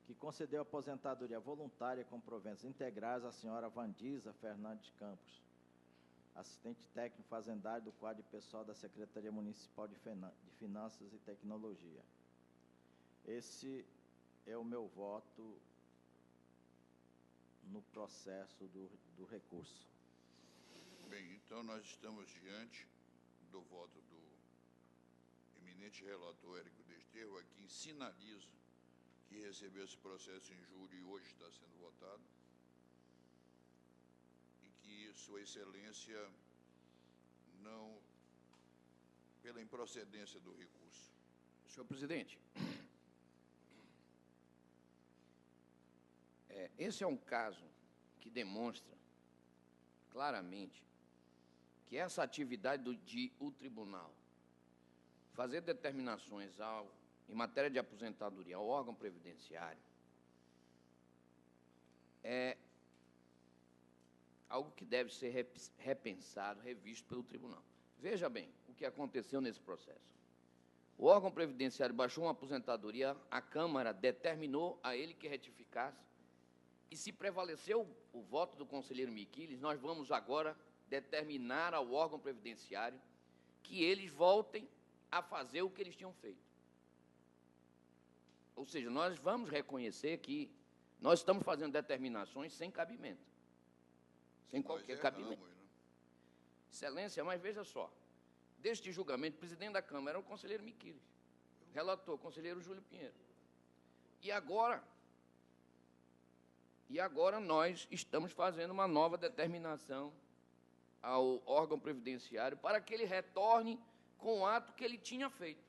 D: que concedeu aposentadoria voluntária com proventos integrais à senhora Vandisa Fernandes Campos, assistente técnico fazendário do quadro de pessoal da Secretaria Municipal de Finanças e Tecnologia. Esse é o meu voto no processo do recurso.
A: Bem, então nós estamos diante do voto do eminente relator Érico Desterro, a quem sinalizo que recebeu esse processo em júri e hoje está sendo votado, e que Sua Excelência não, pela improcedência do recurso.
B: Senhor presidente, esse é um caso que demonstra claramente que essa atividade de o tribunal fazer determinações em matéria de aposentadoria ao órgão previdenciário é algo que deve ser repensado, revisto pelo tribunal. Veja bem o que aconteceu nesse processo. O órgão previdenciário baixou uma aposentadoria, a Câmara determinou a ele que retificasse, e se prevaleceu o voto do conselheiro Miquiles, nós vamos agora determinar ao órgão previdenciário que eles voltem a fazer o que eles tinham feito. Ou seja, nós vamos reconhecer que nós estamos fazendo determinações sem cabimento, sem qualquer cabimento.
A: Né?
B: Excelência, mas veja só, deste julgamento, o presidente da Câmara era o conselheiro Miquiles, relator, o conselheiro Júlio Pinheiro. E agora nós estamos fazendo uma nova determinação ao órgão previdenciário para que ele retorne com o ato que ele tinha feito.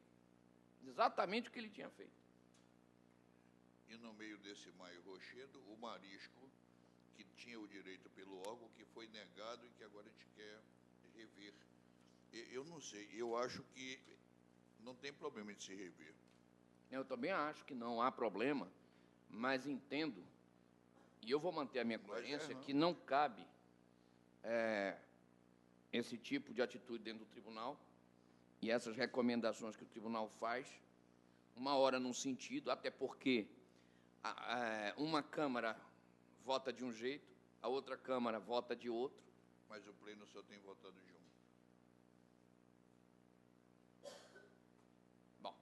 B: Exatamente o que ele tinha feito.
A: E no meio desse maio rochedo, o marisco, que tinha o direito pelo órgão, que foi negado e que agora a gente quer rever. Eu não sei, eu acho que não tem problema de se rever.
B: Eu também acho que não há problema, mas entendo, e eu vou manter a minha coerência, que não cabe esse tipo de atitude dentro do tribunal, e essas recomendações que o tribunal faz, uma hora num sentido, até porque uma Câmara vota de um jeito, a outra Câmara vota de outro.
A: Mas o Pleno só tem votado de um.
B: Bom,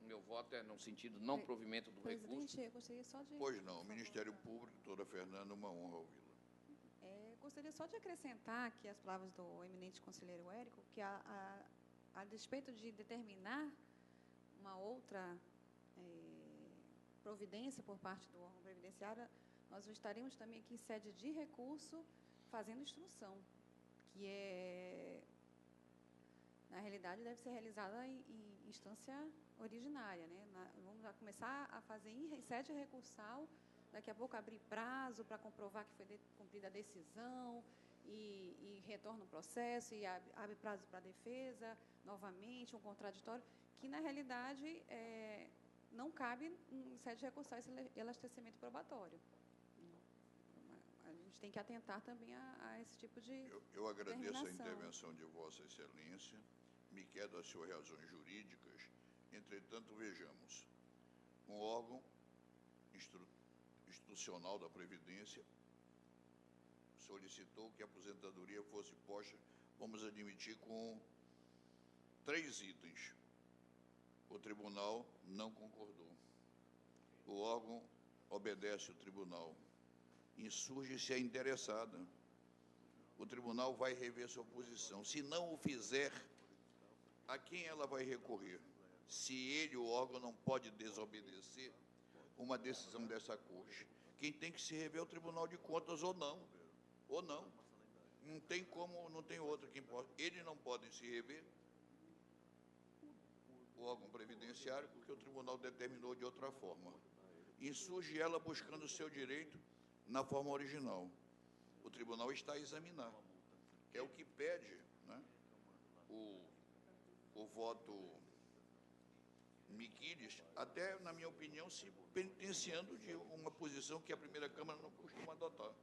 B: o meu voto é no sentido não provimento do recurso.
G: Presidente, eu gostaria só de...
A: Pois não, o Ministério Público, doutora Fernanda, uma honra ouvi-la.
G: Gostaria só de acrescentar aqui as palavras do eminente conselheiro Érico, que a despeito de determinar uma outra providência por parte do órgão previdenciário, nós estaremos também aqui em sede de recurso fazendo instrução, que na realidade deve ser realizada em instância originária, né? Vamos começar a fazer em sede recursal, daqui a pouco abrir prazo para comprovar que foi cumprida a decisão e retorna o processo e abre prazo para a defesa, novamente, um contraditório, que na realidade não cabe em sede recursal esse elastecimento probatório. A gente tem que atentar também a esse tipo de
A: Eu agradeço a
G: determinação.
A: intervenção de Vossa Excelência, me quedo as suas razões jurídicas, entretanto, vejamos, um órgão institucional da Previdência solicitou que a aposentadoria fosse posta, vamos admitir, com 3 itens. O tribunal não concordou. O órgão obedece ao tribunal. Insurge-se a interessada. o tribunal vai rever sua posição. Se não o fizer, a quem ela vai recorrer? Se ele, o órgão, não pode desobedecer uma decisão dessa corte. Quem tem que se rever é o Tribunal de Contas ou não. Ou não. Não tem como, não tem outra. Eles não podem se rever, o órgão previdenciário, porque o tribunal determinou de outra forma. Insurge ela buscando o seu direito na forma original. O tribunal está a examinar. É o que pede, né, o voto Miquiles, até, na minha opinião, se penitenciando de uma posição que a primeira Câmara não costuma adotar.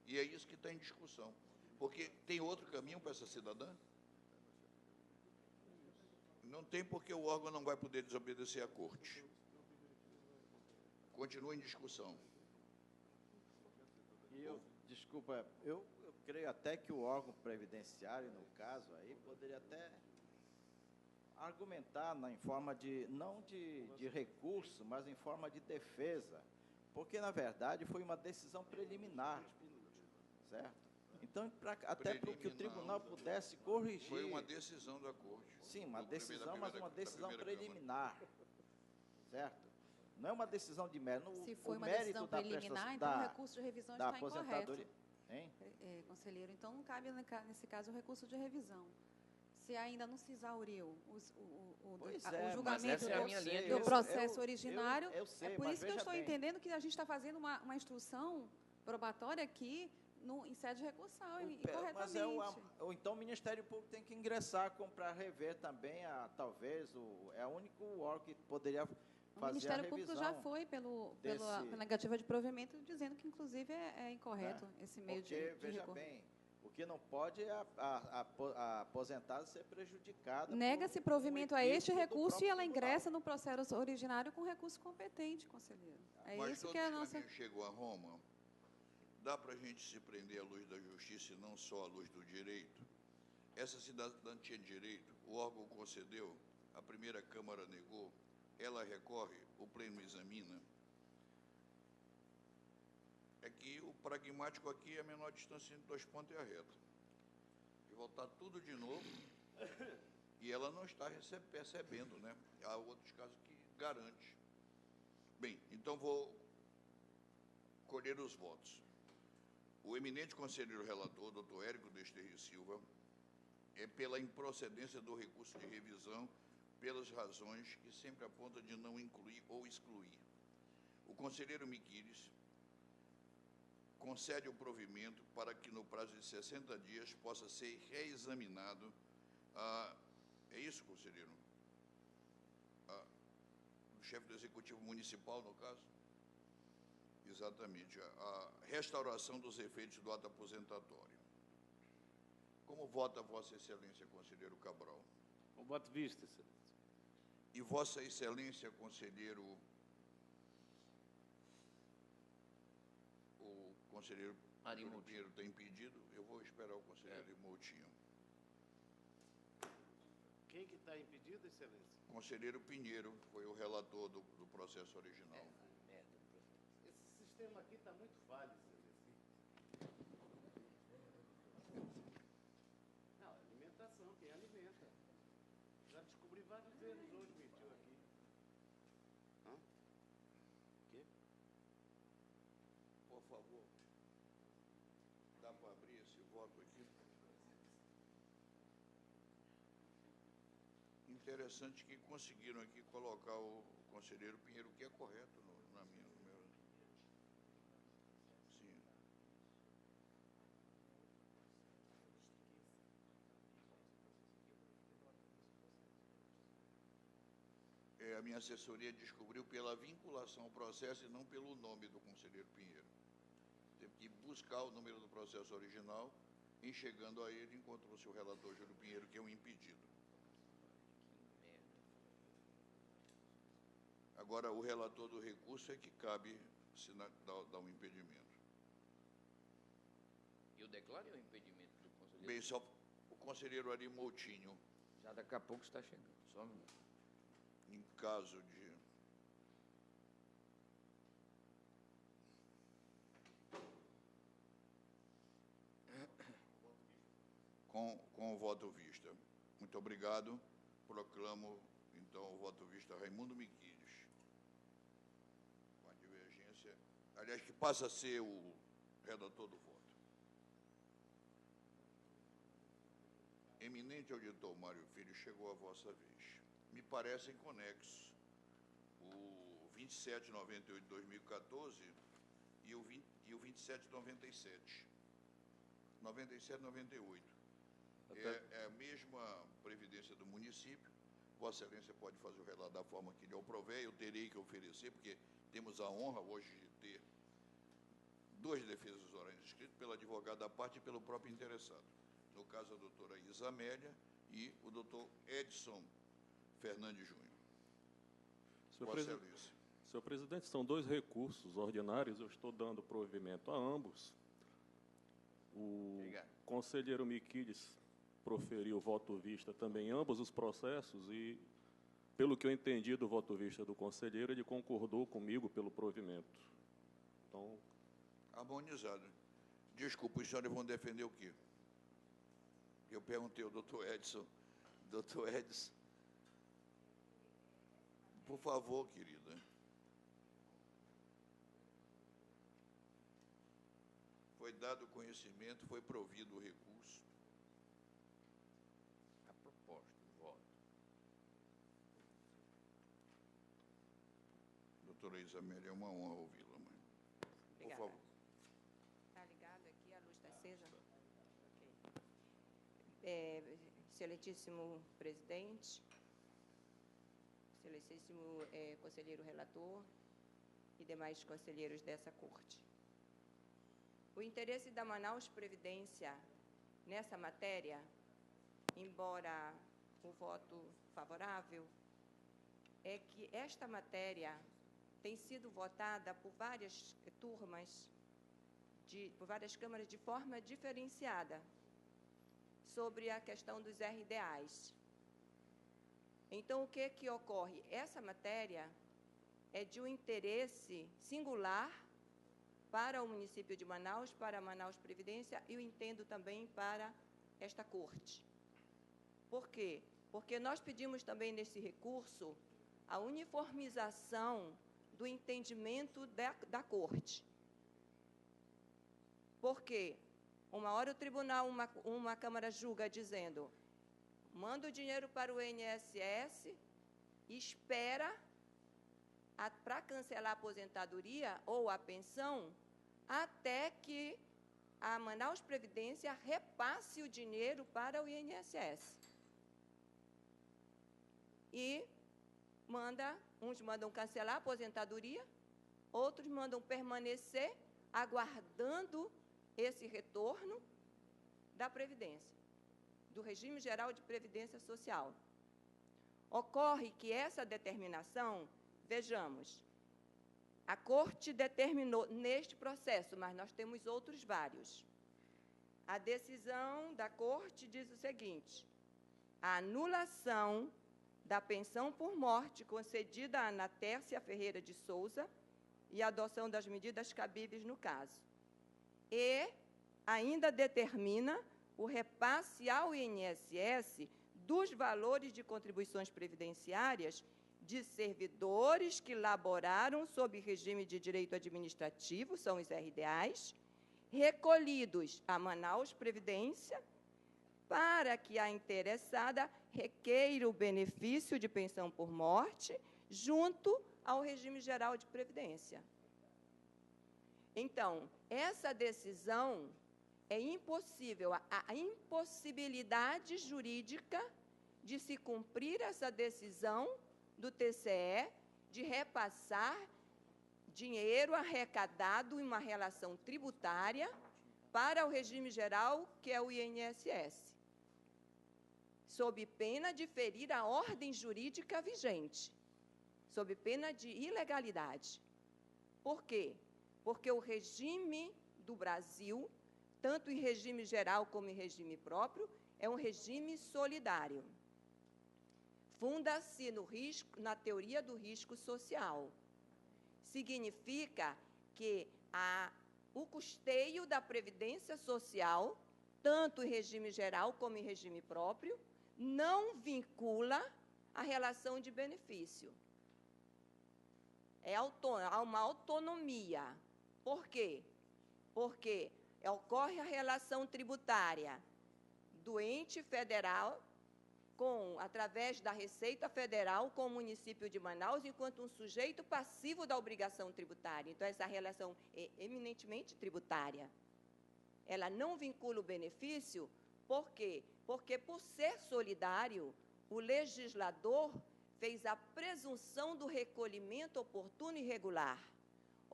A: E é isso que está em discussão. Porque tem outro caminho para essa cidadã? Não tem, porque o órgão não vai poder desobedecer à corte. Continua em discussão.
D: Desculpa, eu creio até que o órgão previdenciário, no caso aí, poderia até argumentar em forma de, não de recurso, mas em forma de defesa, porque, na verdade, foi uma decisão preliminar, certo? Então, até para que o tribunal pudesse corrigir...
A: Foi uma decisão da corte.
D: Sim, uma decisão, mas uma decisão preliminar, certo? Não é uma decisão de mérito.
G: Se foi uma decisão preliminar, então o recurso de revisão está incorreto.
D: Hein?
G: Conselheiro, então não cabe, nesse caso, o recurso de revisão. Se ainda não se exauriu o julgamento do processo originário, é por isso que eu estou entendendo que a gente está fazendo uma instrução probatória aqui em sede recursal, incorretamente.
D: Ou então o Ministério Público tem que ingressar para rever também, talvez, é o único órgão que poderia fazer a revisão.
G: O Ministério Público já foi pela negativa de provimento, dizendo que, inclusive, é incorreto esse meio de
D: veja
G: recurso.
D: bem, o que não pode é a aposentada ser prejudicada.
G: Nega-se provimento a este recurso e ela ingressa no processo originário com recurso competente, conselheiro.
A: Mas
G: isso que é a nossa...
A: chegou a Roma, dá para a gente se prender à luz da justiça e não só à luz do direito? Essa cidadã tinha direito, o órgão concedeu, a primeira Câmara negou, ela recorre, o pleno examina. É que o pragmático aqui é a menor distância entre 2 pontos e a reta. E voltar tudo de novo, e ela não está percebendo, né? Há outros casos que garante. Bem, então vou colher os votos. O eminente conselheiro relator, doutor Érico Desterri Silva, é pela improcedência do recurso de revisão, pelas razões que sempre aponta de não incluir ou excluir. O conselheiro Miquiles concede o provimento para que, no prazo de 60 dias, possa ser reexaminado. É isso, conselheiro? O chefe do Executivo Municipal, no caso? Exatamente. A restauração dos efeitos do ato aposentatório. Como vota Vossa Excelência, conselheiro Cabral?
F: Com voto visto, Excelência.
A: E Vossa Excelência, conselheiro... O conselheiro Pinheiro está impedido. Eu vou esperar o conselheiro Moutinho.
F: Quem que está impedido, Excelência?
A: O conselheiro Pinheiro foi o relator do processo original.
F: Esse sistema aqui está muito falho, Excelência. Não, alimentação, quem alimenta. Já descobri vários erros hoje, mentiu aqui. Hã? Quê?
A: Por favor, dá para abrir esse voto aqui? Interessante que conseguiram aqui colocar o conselheiro Pinheiro, que é correto no meu... Sim. A minha assessoria descobriu pela vinculação ao processo e não pelo nome do conselheiro Pinheiro. Teve que buscar o número do processo original, e chegando a ele, encontrou-se o relator Júlio Pinheiro, que é um impedido. Agora, o relator do recurso é que cabe dar um impedimento.
B: Eu declaro o impedimento do conselheiro?
A: Bem, só o conselheiro Ari Moutinho,
B: Já daqui a pouco está chegando. Só um minuto.
A: em caso de... com o voto vista. Muito obrigado. Proclamo, então, o voto vista Raimundo Miquiles. Com a divergência, aliás, que passa a ser o redator do voto. Eminente auditor Mário Filho, chegou a vossa vez. Me parecem conexos o 2798 de 2014 e o 2797. 97 e 98. É a mesma previdência do município. Vossa Excelência pode fazer o relato da forma que lhe aprouver. Eu terei que oferecer, porque temos a honra hoje de ter duas defesas orais escritas pela advogada da parte e pelo próprio interessado. No caso, a doutora Isa Amélia e o doutor Edson Fernandes Júnior.
E: Senhor presidente, são dois recursos ordinários, eu estou dando provimento a ambos. O conselheiro Miquiles proferiu voto vista também em ambos os processos e, pelo que eu entendi do voto vista do conselheiro, ele concordou comigo pelo provimento. Então,
A: harmonizado. Desculpa, os senhores vão defender o quê? Eu perguntei ao doutor Edson. Doutor Edson, por favor, querida. Foi dado conhecimento, foi provido o recurso.
B: A proposta, o voto.
A: Doutora Isa Amélia, é uma honra ouvi-la, mãe. Por favor.
H: Está ligado aqui, a luz está acesa? Ok. Excelentíssimo presidente, excelentíssimo conselheiro relator e demais conselheiros dessa corte. O interesse da Manaus Previdência nessa matéria, embora o voto favorável, é que esta matéria tem sido votada por várias turmas, por várias câmaras de forma diferenciada sobre a questão dos RDAs. Então, o que ocorre? Essa matéria é de um interesse singular para o município de Manaus, para a Manaus Previdência, e eu entendo também para esta corte. Por quê? Porque nós pedimos também nesse recurso a uniformização do entendimento da corte. Por quê? Uma hora o tribunal, uma câmara julga dizendo, manda o dinheiro para o INSS, espera para cancelar a aposentadoria ou a pensão, até que a Manaus Previdência repasse o dinheiro para o INSS. E uns mandam cancelar a aposentadoria, outros mandam permanecer aguardando esse retorno da Previdência, do Regime Geral de Previdência Social. Ocorre que essa determinação, vejamos, a Corte determinou neste processo, mas nós temos outros vários. A decisão da Corte diz o seguinte: a anulação da pensão por morte concedida a Ana Tércia Ferreira de Souza e a adoção das medidas cabíveis no caso. E ainda determina o repasse ao INSS dos valores de contribuições previdenciárias de servidores que laboraram sob regime de direito administrativo, são os RDAs, recolhidos a Manaus Previdência, para que a interessada requeira o benefício de pensão por morte junto ao regime geral de previdência. Então, essa decisão é impossível, a impossibilidade jurídica de se cumprir essa decisão do TCE de repassar dinheiro arrecadado em uma relação tributária para o regime geral, que é o INSS, sob pena de ferir a ordem jurídica vigente, sob pena de ilegalidade. Por quê? Porque o regime do Brasil, tanto em regime geral como em regime próprio, é um regime solidário. Funda-se na teoria do risco social. Significa que o custeio da Previdência Social tanto em regime geral como em regime próprio, não vincula a relação de benefício. Há uma autonomia. Por quê? Porque ocorre a relação tributária do ente federal através da Receita Federal com o município de Manaus, enquanto um sujeito passivo da obrigação tributária. Então, essa relação é eminentemente tributária. Ela não vincula o benefício, por quê? Porque, por ser solidário, o legislador fez a presunção do recolhimento oportuno e regular.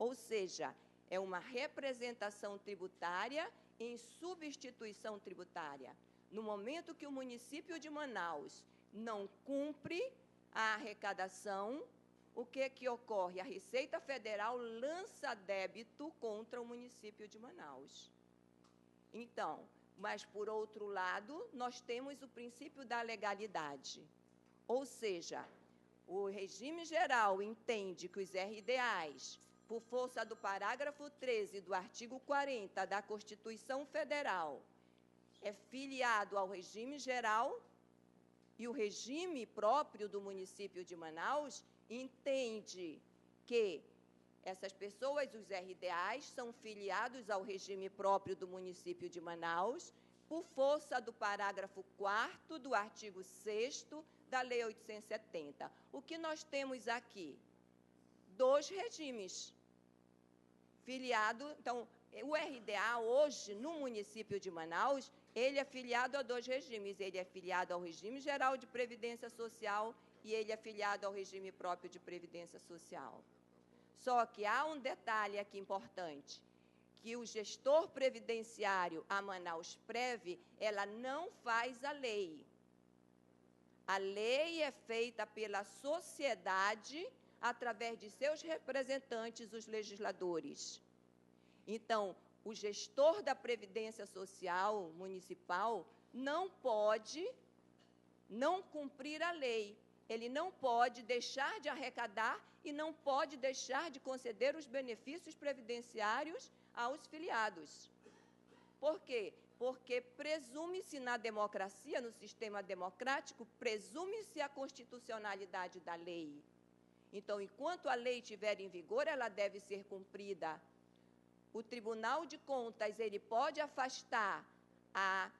H: Ou seja, é uma representação tributária em substituição tributária. No momento que o município de Manaus não cumpre a arrecadação, o que ocorre? A Receita Federal lança débito contra o município de Manaus. Então, mas, por outro lado, nós temos o princípio da legalidade. Ou seja, o regime geral entende que os RDAs, por força do parágrafo 13 do artigo 40 da Constituição Federal, é filiado ao regime geral, e o regime próprio do município de Manaus entende que essas pessoas, os RDAs, são filiados ao regime próprio do município de Manaus, por força do parágrafo 4º do artigo 6º da Lei 870. O que nós temos aqui? 2 regimes filiados. Então, o RDA, hoje, no município de Manaus, ele é filiado a 2 regimes. Ele é filiado ao regime geral de previdência social e ele é filiado ao regime próprio de previdência social. Só que há um detalhe aqui importante, que o gestor previdenciário, a Manausprev, ela não faz a lei. A lei é feita pela sociedade através de seus representantes, os legisladores. Então, o gestor da Previdência Social municipal não pode não cumprir a lei. Ele não pode deixar de arrecadar e não pode deixar de conceder os benefícios previdenciários aos filiados. Por quê? Porque presume-se na democracia, no sistema democrático, presume-se a constitucionalidade da lei. Então, enquanto a lei estiver em vigor, ela deve ser cumprida. O Tribunal de Contas, ele pode afastar a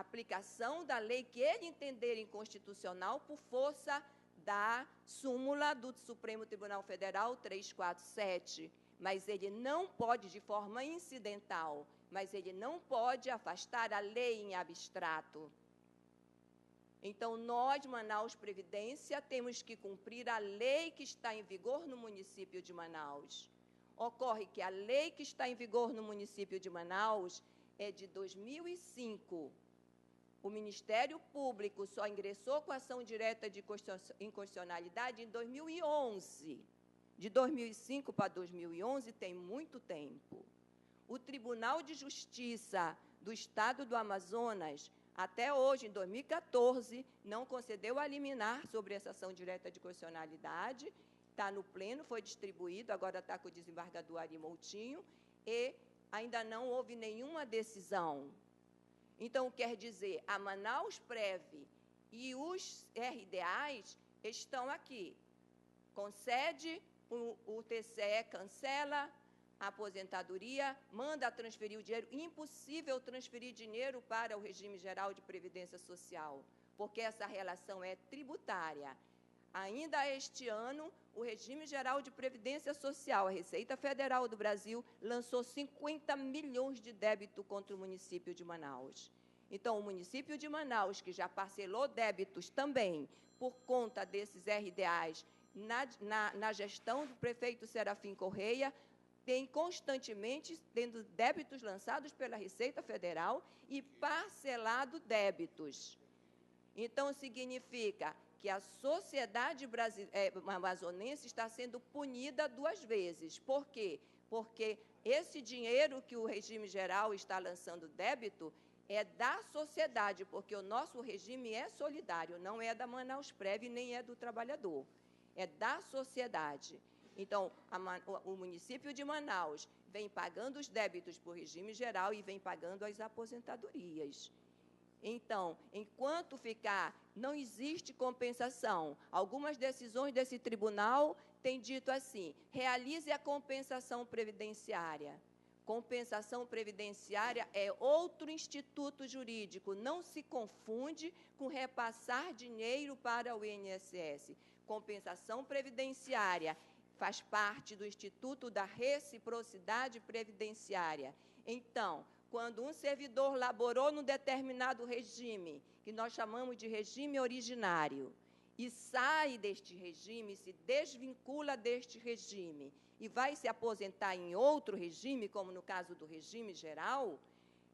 H: aplicação da lei que ele entender inconstitucional por força da súmula do Supremo Tribunal Federal 347, mas ele não pode, de forma incidental, mas ele não pode afastar a lei em abstrato. Então, nós, Manaus Previdência, temos que cumprir a lei que está em vigor no município de Manaus. Ocorre que a lei que está em vigor no município de Manaus é de 2005. O Ministério Público só ingressou com ação direta de inconstitucionalidade em 2011. De 2005 para 2011 tem muito tempo. O Tribunal de Justiça do Estado do Amazonas, até hoje, em 2014, não concedeu a liminar sobre essa ação direta de constitucionalidade. Está no pleno, foi distribuído, agora está com o desembargador Ari Moutinho, e ainda não houve nenhuma decisão. Então, quer dizer, a Manausprev e os RDAs estão aqui. Concede, o TCE cancela a aposentadoria, manda transferir o dinheiro. Impossível transferir dinheiro para o regime geral de previdência social, porque essa relação é tributária. Ainda este ano, o Regime Geral de Previdência Social, a Receita Federal do Brasil, lançou 50 milhões de débito contra o município de Manaus. Então, o município de Manaus, que já parcelou débitos também por conta desses RDAs na gestão do prefeito Serafim Correia, tem constantemente tendo débitos lançados pela Receita Federal e parcelado débitos. Então, significa que a sociedade amazonense está sendo punida 2 vezes. Por quê? Porque esse dinheiro que o regime geral está lançando débito é da sociedade, porque o nosso regime é solidário, não é da Manausprev nem é do trabalhador, é da sociedade. Então, o município de Manaus vem pagando os débitos por regime geral e vem pagando as aposentadorias. Então, enquanto não existe compensação. Algumas decisões desse tribunal têm dito assim: realize a compensação previdenciária. Compensação previdenciária é outro instituto jurídico, não se confunde com repassar dinheiro para o INSS. Compensação previdenciária faz parte do Instituto da Reciprocidade Previdenciária. Então, quando um servidor laborou num determinado regime, que nós chamamos de regime originário, e sai deste regime, se desvincula deste regime, e vai se aposentar em outro regime, como no caso do regime geral,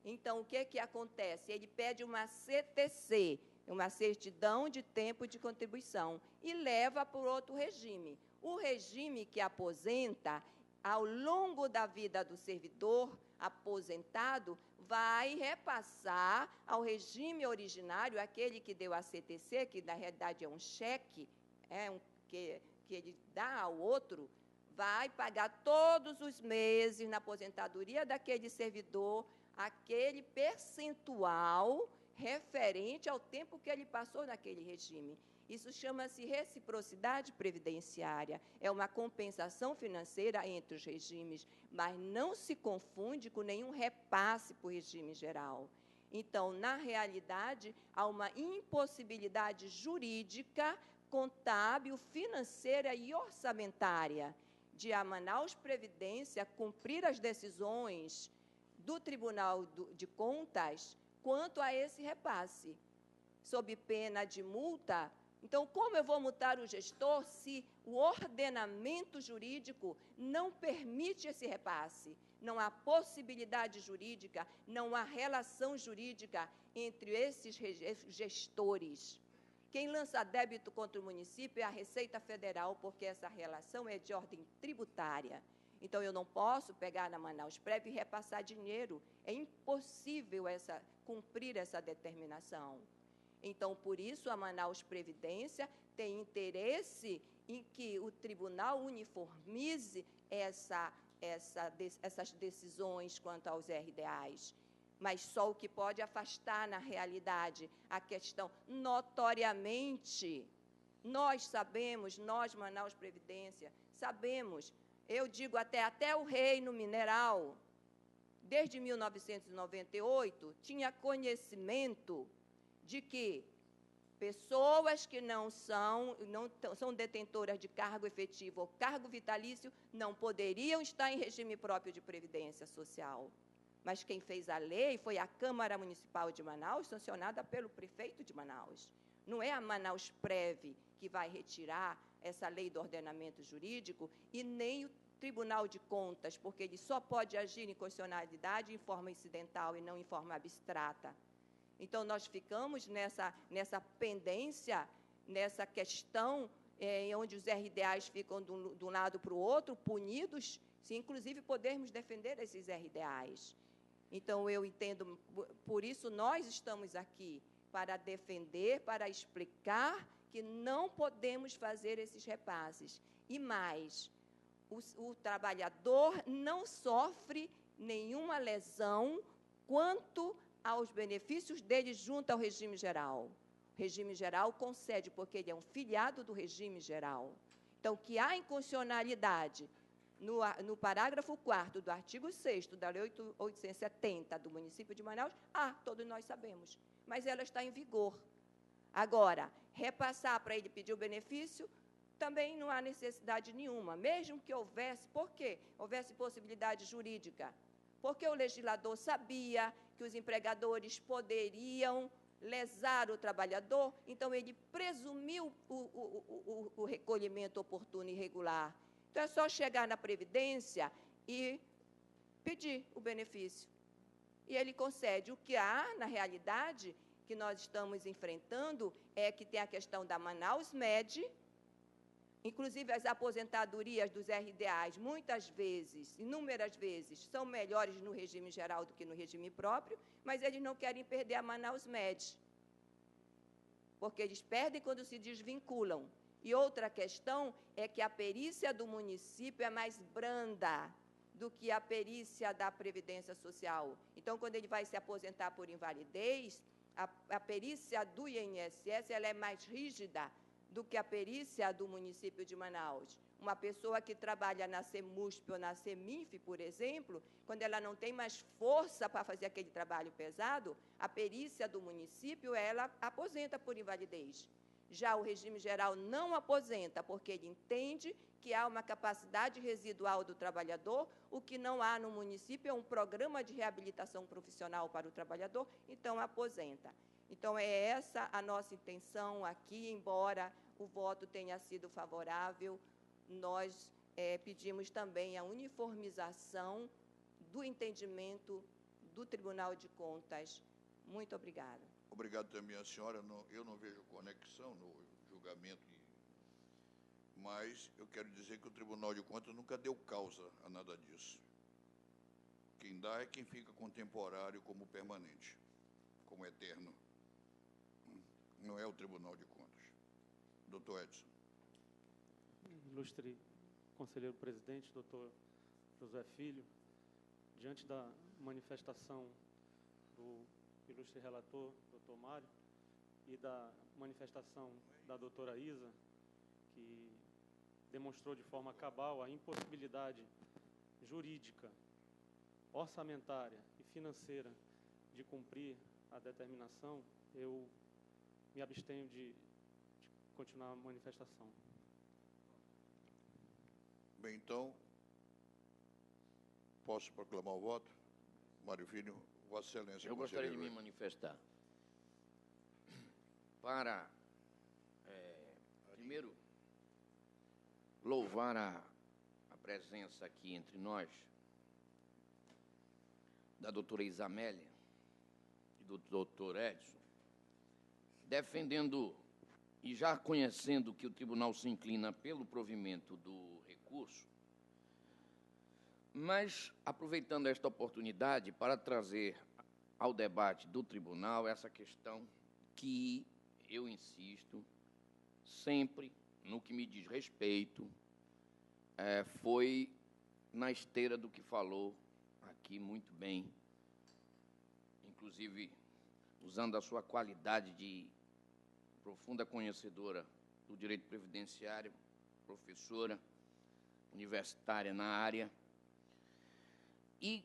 H: então, o que acontece? Ele pede uma CTC, uma certidão de tempo de contribuição, e leva para outro regime. O regime que aposenta, ao longo da vida do servidor aposentado, vai repassar ao regime originário, aquele que deu a CTC, que na realidade é um cheque, que ele dá ao outro, vai pagar todos os meses na aposentadoria daquele servidor aquele percentual referente ao tempo que ele passou naquele regime. Isso chama-se reciprocidade previdenciária. É uma compensação financeira entre os regimes, mas não se confunde com nenhum repasse para o regime geral. Então, na realidade, há uma impossibilidade jurídica, contábil, financeira e orçamentária de a Manaus Previdência cumprir as decisões do Tribunal de Contas quanto a esse repasse, sob pena de multa. Então, como eu vou multar o gestor se o ordenamento jurídico não permite esse repasse? Não há possibilidade jurídica, não há relação jurídica entre esses gestores. Quem lança débito contra o município é a Receita Federal, porque essa relação é de ordem tributária. Então, eu não posso pegar na Manaus Prev e repassar dinheiro. É impossível cumprir essa determinação. Então, por isso, a Manaus Previdência tem interesse em que o tribunal uniformize essas decisões quanto aos RDAs. Mas só o que pode afastar, na realidade, a questão notoriamente. Nós sabemos, nós, Manaus Previdência, sabemos, eu digo até o Reino Mineral, desde 1998, tinha conhecimento de que pessoas que não são detentoras de cargo efetivo ou cargo vitalício não poderiam estar em regime próprio de previdência social. Mas quem fez a lei foi a Câmara Municipal de Manaus, sancionada pelo prefeito de Manaus. Não é a Manaus Prev que vai retirar essa lei do ordenamento jurídico e nem o Tribunal de Contas, porque ele só pode agir em constitucionalidade em forma incidental e não em forma abstrata. Então, nós ficamos nessa pendência, nessa questão, onde os RDAs ficam de um lado para o outro, punidos, se inclusive podermos defender esses RDAs. Então, eu entendo, por isso nós estamos aqui, para defender, para explicar que não podemos fazer esses repasses. E mais, o trabalhador não sofre nenhuma lesão quanto aos benefícios dele junto ao regime geral. O regime geral concede, porque ele é um filiado do regime geral. Então, que há inconstitucionalidade no parágrafo 4º do artigo 6º da Lei 870 do município de Manaus, todos nós sabemos, mas ela está em vigor. Agora, repassar para ele pedir o benefício, também não há necessidade nenhuma, mesmo que houvesse. Por quê? Houvesse possibilidade jurídica. Porque o legislador sabia que os empregadores poderiam lesar o trabalhador, então ele presumiu o recolhimento oportuno e regular. Então, é só chegar na Previdência e pedir o benefício. E ele concede. O que há, na realidade, que nós estamos enfrentando, é que tem a questão da Manaus Med, inclusive as aposentadorias dos RDAs, muitas vezes, inúmeras vezes, são melhores no regime geral do que no regime próprio, mas eles não querem perder a Manaus Med, porque eles perdem quando se desvinculam. E outra questão é que a perícia do município é mais branda do que a perícia da Previdência Social. Então, quando ele vai se aposentar por invalidez, a perícia do INSS ela é mais rígida do que a perícia do município de Manaus. Uma pessoa que trabalha na CEMUSP ou na CEMINF, por exemplo, quando ela não tem mais força para fazer aquele trabalho pesado, a perícia do município, ela aposenta por invalidez. Já o regime geral não aposenta, porque ele entende que há uma capacidade residual do trabalhador, o que não há no município é um programa de reabilitação profissional para o trabalhador, então aposenta. Então, é essa a nossa intenção aqui, embora o voto tenha sido favorável, nós pedimos também a uniformização do entendimento do Tribunal de Contas. Muito obrigada.
A: Obrigado também à senhora. Eu não vejo conexão no julgamento, mas eu quero dizer que o Tribunal de Contas nunca deu causa a nada disso. Quem dá é quem fica com temporário como permanente, como eterno. Não é o Tribunal de Contas. Doutor Edson.
I: Ilustre conselheiro presidente, doutor José Filho, diante da manifestação do ilustre relator, doutor Mário, e da manifestação da doutora Isa, que demonstrou de forma cabal a impossibilidade jurídica, orçamentária e financeira de cumprir a determinação, eu me abstenho de continuar a manifestação.
A: Bem, então, posso proclamar o voto? Mário Filho, Vossa Excelência.
B: Eu gostaria de me manifestar. Para, primeiro, louvar a presença aqui entre nós da doutora Isamélia e do doutor Edson, defendendo e já conhecendo que o tribunal se inclina pelo provimento do recurso, mas aproveitando esta oportunidade para trazer ao debate do tribunal essa questão que eu insisto sempre no que me diz respeito, foi na esteira do que falou aqui muito bem, inclusive usando a sua qualidade de profunda conhecedora do direito previdenciário, professora universitária na área. E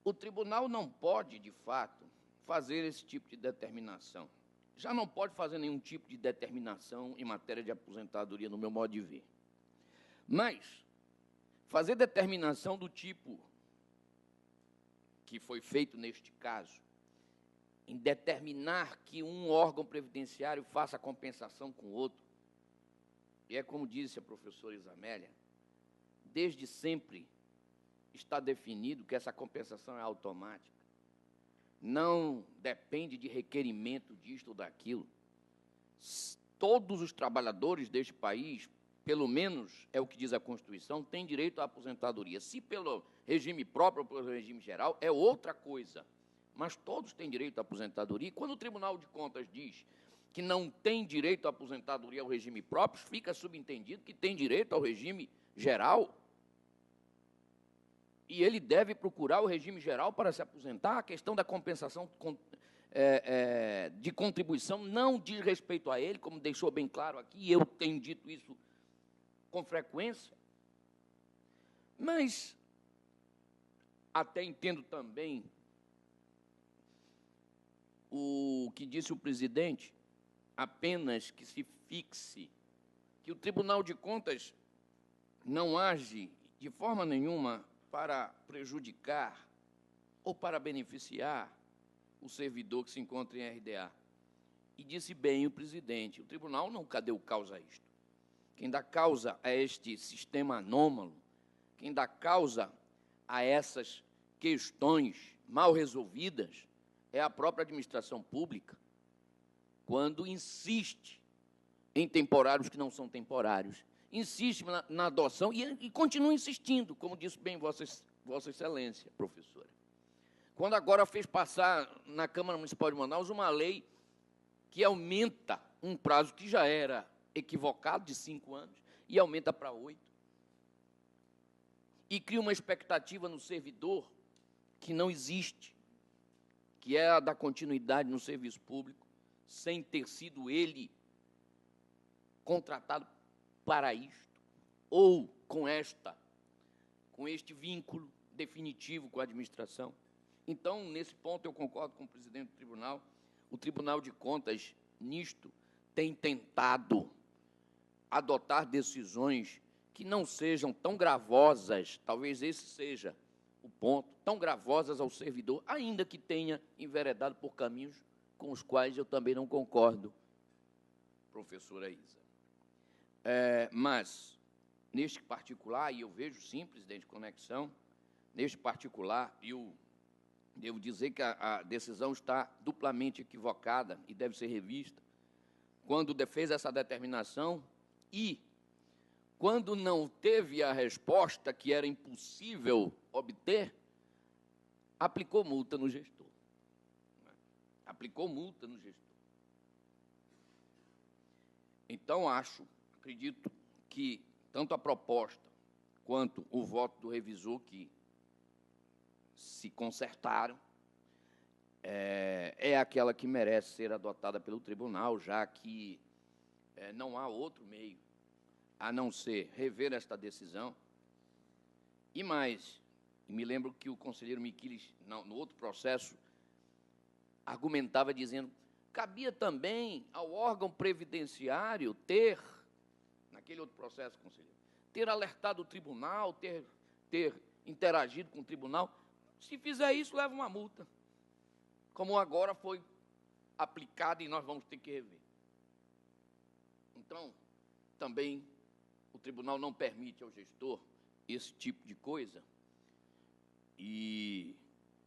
B: o tribunal não pode, de fato, fazer esse tipo de determinação. Já não pode fazer nenhum tipo de determinação em matéria de aposentadoria, no meu modo de ver. Mas fazer determinação do tipo que foi feito neste caso, em determinar que um órgão previdenciário faça compensação com o outro, e é como disse a professora Isamélia, desde sempre está definido que essa compensação é automática, não depende de requerimento disto ou daquilo. Todos os trabalhadores deste país, pelo menos é o que diz a Constituição, têm direito à aposentadoria. Se pelo regime próprio ou pelo regime geral, é outra coisa. Mas todos têm direito à aposentadoria. E quando o Tribunal de Contas diz que não tem direito à aposentadoria ao regime próprio, fica subentendido que tem direito ao regime geral. E ele deve procurar o regime geral para se aposentar. A questão da compensação de contribuição não diz respeito a ele, como deixou bem claro aqui, e eu tenho dito isso com frequência. Mas até entendo também o que disse o presidente, apenas que se fixe que o Tribunal de Contas não age de forma nenhuma para prejudicar ou para beneficiar o servidor que se encontra em RDA. E disse bem o presidente, o tribunal nunca deu causa a isto. Quem dá causa a este sistema anômalo, quem dá causa a essas questões mal resolvidas, é a própria administração pública, quando insiste em temporários que não são temporários, insiste na adoção e continua insistindo, como disse bem Vossa Excelência, professora. Quando agora fez passar na Câmara Municipal de Manaus uma lei que aumenta um prazo que já era equivocado de 5 anos e aumenta para 8. E cria uma expectativa no servidor que não existe, que é a da continuidade no serviço público, sem ter sido ele contratado para isto, ou com este vínculo definitivo com a administração. Então, nesse ponto, eu concordo com o presidente do tribunal. O Tribunal de Contas, nisto, tem tentado adotar decisões que não sejam tão gravosas, talvez esse seja o ponto, tão gravosas ao servidor, ainda que tenha enveredado por caminhos com os quais eu também não concordo, professora Isa. Mas, neste particular, e eu vejo sim, presidente, conexão, neste particular, eu devo dizer que a decisão está duplamente equivocada e deve ser revista. Quando fez essa determinação e, quando não teve a resposta que era impossível obter, aplicou multa no gestor. Aplicou multa no gestor. Então, acredito que tanto a proposta quanto o voto do revisor, que se consertaram, é aquela que merece ser adotada pelo tribunal, já que não há outro meio a não ser rever esta decisão. E mais, me lembro que o conselheiro Miquiles, no outro processo, argumentava dizendo cabia também ao órgão previdenciário ter, naquele outro processo, conselheiro, ter alertado o tribunal, ter interagido com o tribunal. Se fizer isso, leva uma multa, como agora foi aplicada e nós vamos ter que rever. Então, também o tribunal não permite ao gestor esse tipo de coisa e,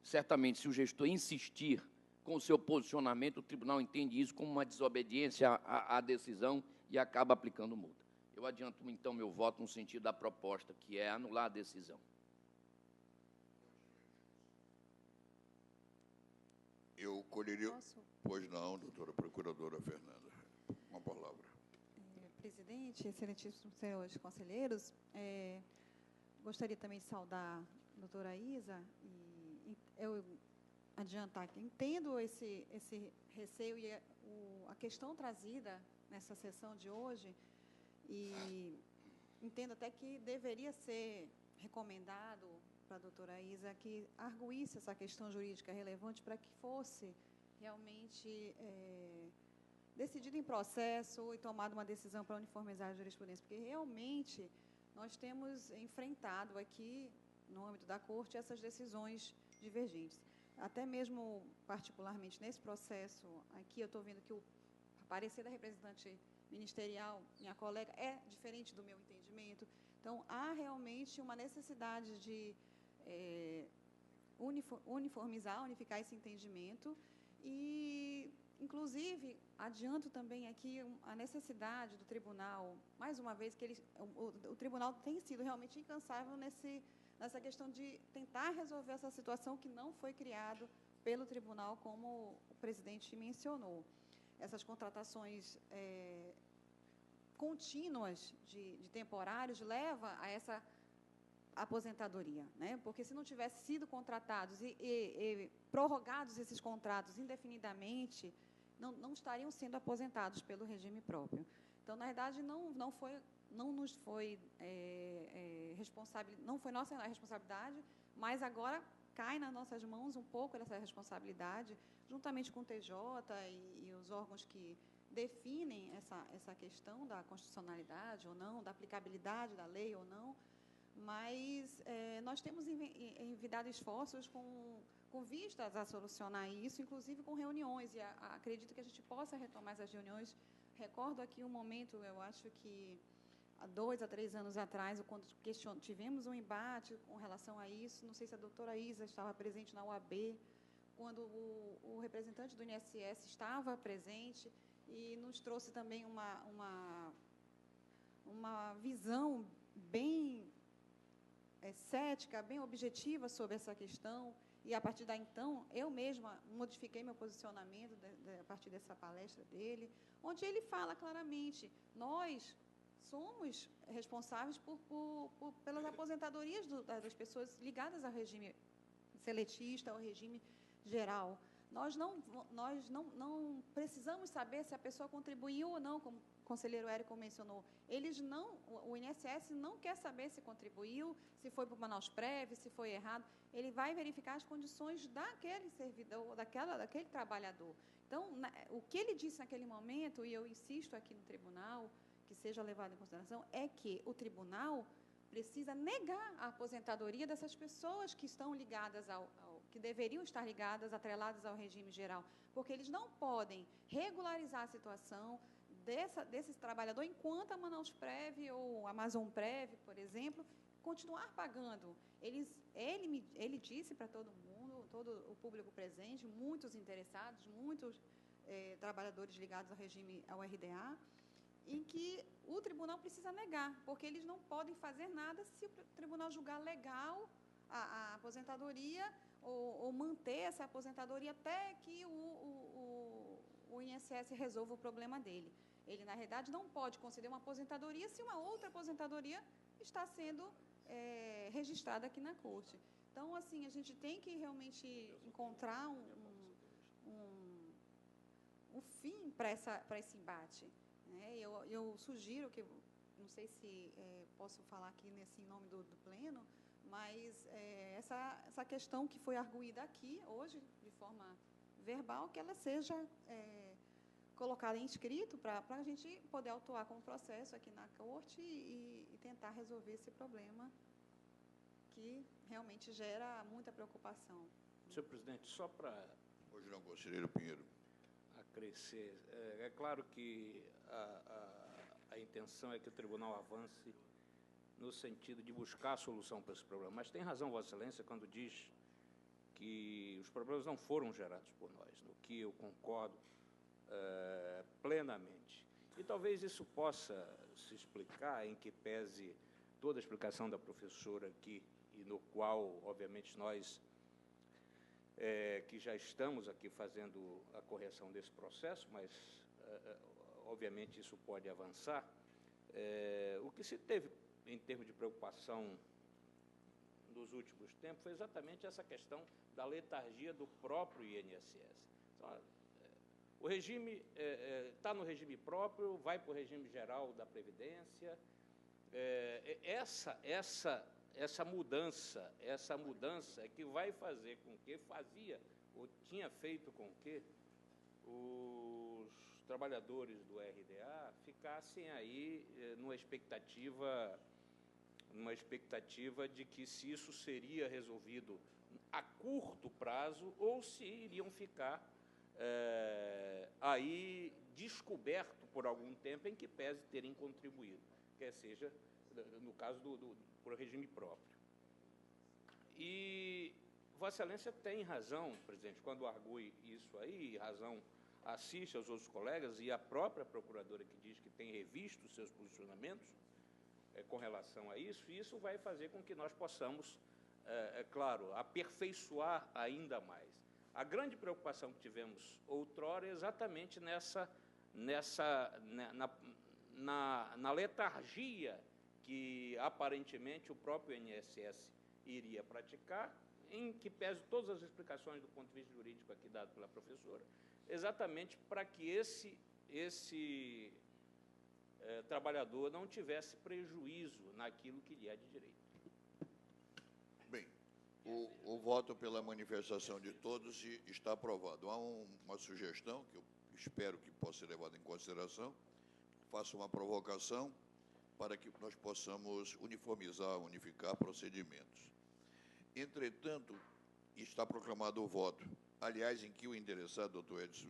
B: certamente, se o gestor insistir com o seu posicionamento, o tribunal entende isso como uma desobediência à decisão e acaba aplicando multa. Eu adianto, então, meu voto no sentido da proposta, que é anular a decisão.
A: Eu colheria...
G: Posso?
A: Pois não, doutora Procuradora Fernanda. Uma palavra.
G: Presidente, excelentíssimos senhores conselheiros, gostaria também de saudar a doutora Isa e eu adiantar que entendo esse receio e a questão trazida nessa sessão de hoje e entendo até que deveria ser recomendado para a doutora Isa que arguísse essa questão jurídica relevante para que fosse realmente decidido em processo e tomado uma decisão para uniformizar a jurisprudência, porque realmente nós temos enfrentado aqui, no âmbito da Corte, essas decisões divergentes. Até mesmo, particularmente, nesse processo aqui, eu estou vendo que o parecer da representante ministerial, minha colega, é diferente do meu entendimento. Então, há realmente uma necessidade de unificar esse entendimento e, inclusive, adianto também aqui a necessidade do tribunal, mais uma vez, que o tribunal tem sido realmente incansável nessa questão de tentar resolver essa situação que não foi criado pelo tribunal, como o presidente mencionou. Essas contratações contínuas de temporários leva a essa aposentadoria, né? Porque se não tivesse sido contratados e prorrogados esses contratos indefinidamente, não estariam sendo aposentados pelo regime próprio. Então, na verdade, não foi nossa responsabilidade, mas agora cai nas nossas mãos um pouco dessa responsabilidade, juntamente com o TJ e os órgãos que definem essa questão da constitucionalidade ou não, da aplicabilidade da lei ou não, mas nós temos envidado esforços com vistas a solucionar isso, inclusive com reuniões, e acredito que a gente possa retomar essas reuniões. Recordo aqui um momento, eu acho que há 2 a 3 anos atrás, quando tivemos um embate com relação a isso, não sei se a doutora Isa estava presente na UAB, quando o representante do INSS estava presente e nos trouxe também uma visão bem cética, bem objetiva sobre essa questão, e, a partir daí, então, eu mesma modifiquei meu posicionamento a partir dessa palestra dele, onde ele fala claramente, nós somos responsáveis pelas aposentadorias das pessoas ligadas ao regime seletista, ao regime geral. Nós não precisamos saber se a pessoa contribuiu ou não, como o conselheiro Érico mencionou. O INSS não quer saber se contribuiu, se foi para o Manaus-Prev, se foi errado. Ele vai verificar as condições daquele servidor, daquele trabalhador. Então, o que ele disse naquele momento, e eu insisto aqui no tribunal, que seja levado em consideração, é que o tribunal precisa negar a aposentadoria dessas pessoas que estão ligadas que deveriam estar ligadas, atreladas ao regime geral, porque eles não podem regularizar a situação desse trabalhador enquanto a Manaus-Prev ou a Amazon-Prev, por exemplo, continuar pagando. Ele disse para todo mundo, todo o público presente, muitos interessados, muitos trabalhadores ligados ao RDA, em que o tribunal precisa negar, porque eles não podem fazer nada se o tribunal julgar legal a aposentadoria ou manter essa aposentadoria até que o INSS resolva o problema dele. Ele, na realidade, não pode conceder uma aposentadoria se uma outra aposentadoria está sendo registrada aqui na Corte. Então, assim, a gente tem que realmente encontrar um fim para esse embate. Eu sugiro que, não sei se posso falar aqui em nome do Pleno, mas essa questão que foi arguída aqui hoje, de forma verbal, que ela seja colocada em escrito para a gente poder autuar como processo aqui na Corte e tentar resolver esse problema que realmente gera muita preocupação.
J: Senhor presidente, só para...
A: Hoje não, conselheiro Pinheiro.
J: Crescer. É claro que a intenção é que o tribunal avance no sentido de buscar a solução para esse problema. Mas tem razão, Vossa Excelência, quando diz que os problemas não foram gerados por nós, no que eu concordo plenamente. E talvez isso possa se explicar, em que pese toda a explicação da professora aqui, e no qual, obviamente, nós... que já estamos aqui fazendo a correção desse processo, mas, obviamente, isso pode avançar. O que se teve em termos de preocupação nos últimos tempos foi exatamente essa questão da letargia do próprio INSS. Então, o regime está no regime próprio, vai para o regime geral da Previdência. Essa mudança é que vai fazer com que ou tinha feito com que os trabalhadores do RDA ficassem aí numa expectativa de que se isso seria resolvido a curto prazo ou se iriam ficar aí descoberto por algum tempo, em que pese terem contribuído, quer seja, no caso por regime próprio. E Vossa Excelência tem razão, presidente, quando argue isso aí, razão assiste aos outros colegas e a própria procuradora que diz que tem revisto os seus posicionamentos com relação a isso, e isso vai fazer com que nós possamos, claro, aperfeiçoar ainda mais. A grande preocupação que tivemos outrora é exatamente na letargia que, aparentemente, o próprio INSS iria praticar, em que pese todas as explicações do ponto de vista jurídico aqui dado pela professora, exatamente para que esse trabalhador não tivesse prejuízo naquilo que lhe é de direito.
A: Bem, o voto pela manifestação de todos está aprovado. Há uma sugestão que eu espero que possa ser levada em consideração. Faço uma provocação para que nós possamos unificar procedimentos. Entretanto, está proclamado o voto, aliás, em que o interessado, doutor Edson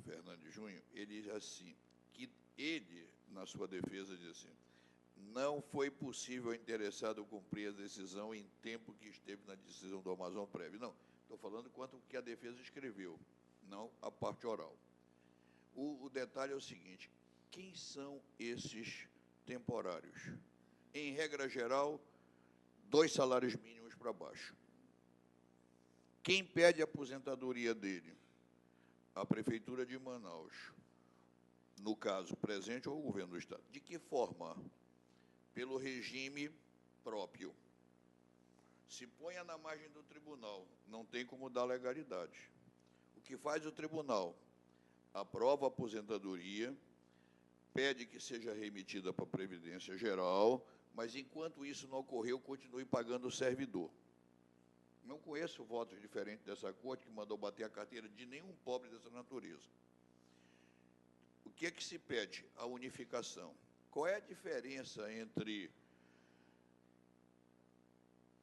A: Fernandes Júnior, ele diz assim, que ele, na sua defesa, diz assim, não foi possível ao interessado cumprir a decisão em tempo que esteve na decisão do Amazon Prev. Não, estou falando quanto que a defesa escreveu, não a parte oral. O detalhe é o seguinte, quem são esses temporários? Em regra geral, 2 salários mínimos para baixo. Quem pede a aposentadoria dele? A Prefeitura de Manaus, no caso presente, ou o Governo do Estado. De que forma? Pelo regime próprio. Se ponha na margem do tribunal, não tem como dar legalidade. O que faz o tribunal? Aprova a aposentadoria, pede que seja remetida para a Previdência Geral, mas, enquanto isso não ocorreu, continue pagando o servidor. Não conheço votos diferentes dessa corte que mandou bater a carteira de nenhum pobre dessa natureza. O que é que se pede? A unificação. Qual é a diferença entre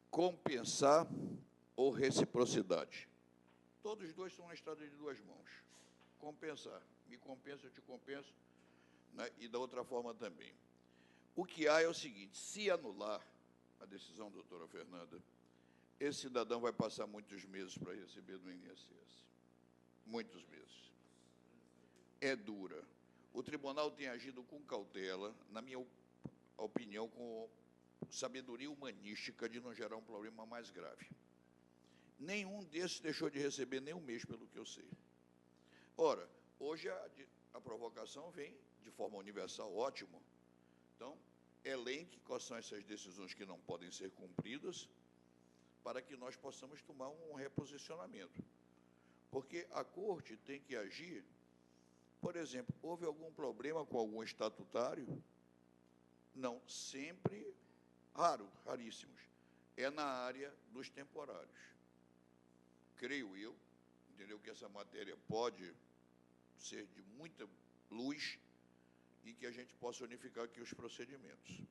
A: compensar ou reciprocidade? Todos os dois são uma estrada de 2 mãos. Compensar. Me compensa, eu te compenso, né? E da outra forma também. O que há é o seguinte: se anular a decisão, doutora Fernanda, esse cidadão vai passar muitos meses para receber do INSS. Muitos meses. É dura. O tribunal tem agido com cautela, na minha opinião, com sabedoria humanística de não gerar um problema mais grave. Nenhum desses deixou de receber nem um mês, pelo que eu sei. Ora, hoje a provocação vem de forma universal, ótimo. Então, elenque quais são essas decisões que não podem ser cumpridas, para que nós possamos tomar um reposicionamento. Porque a Corte tem que agir. Por exemplo, houve algum problema com algum estatutário? Não, sempre raro, raríssimos. É na área dos temporários. Creio eu, entendeu, que essa matéria pode ser de muita luz e que a gente possa unificar aqui os procedimentos.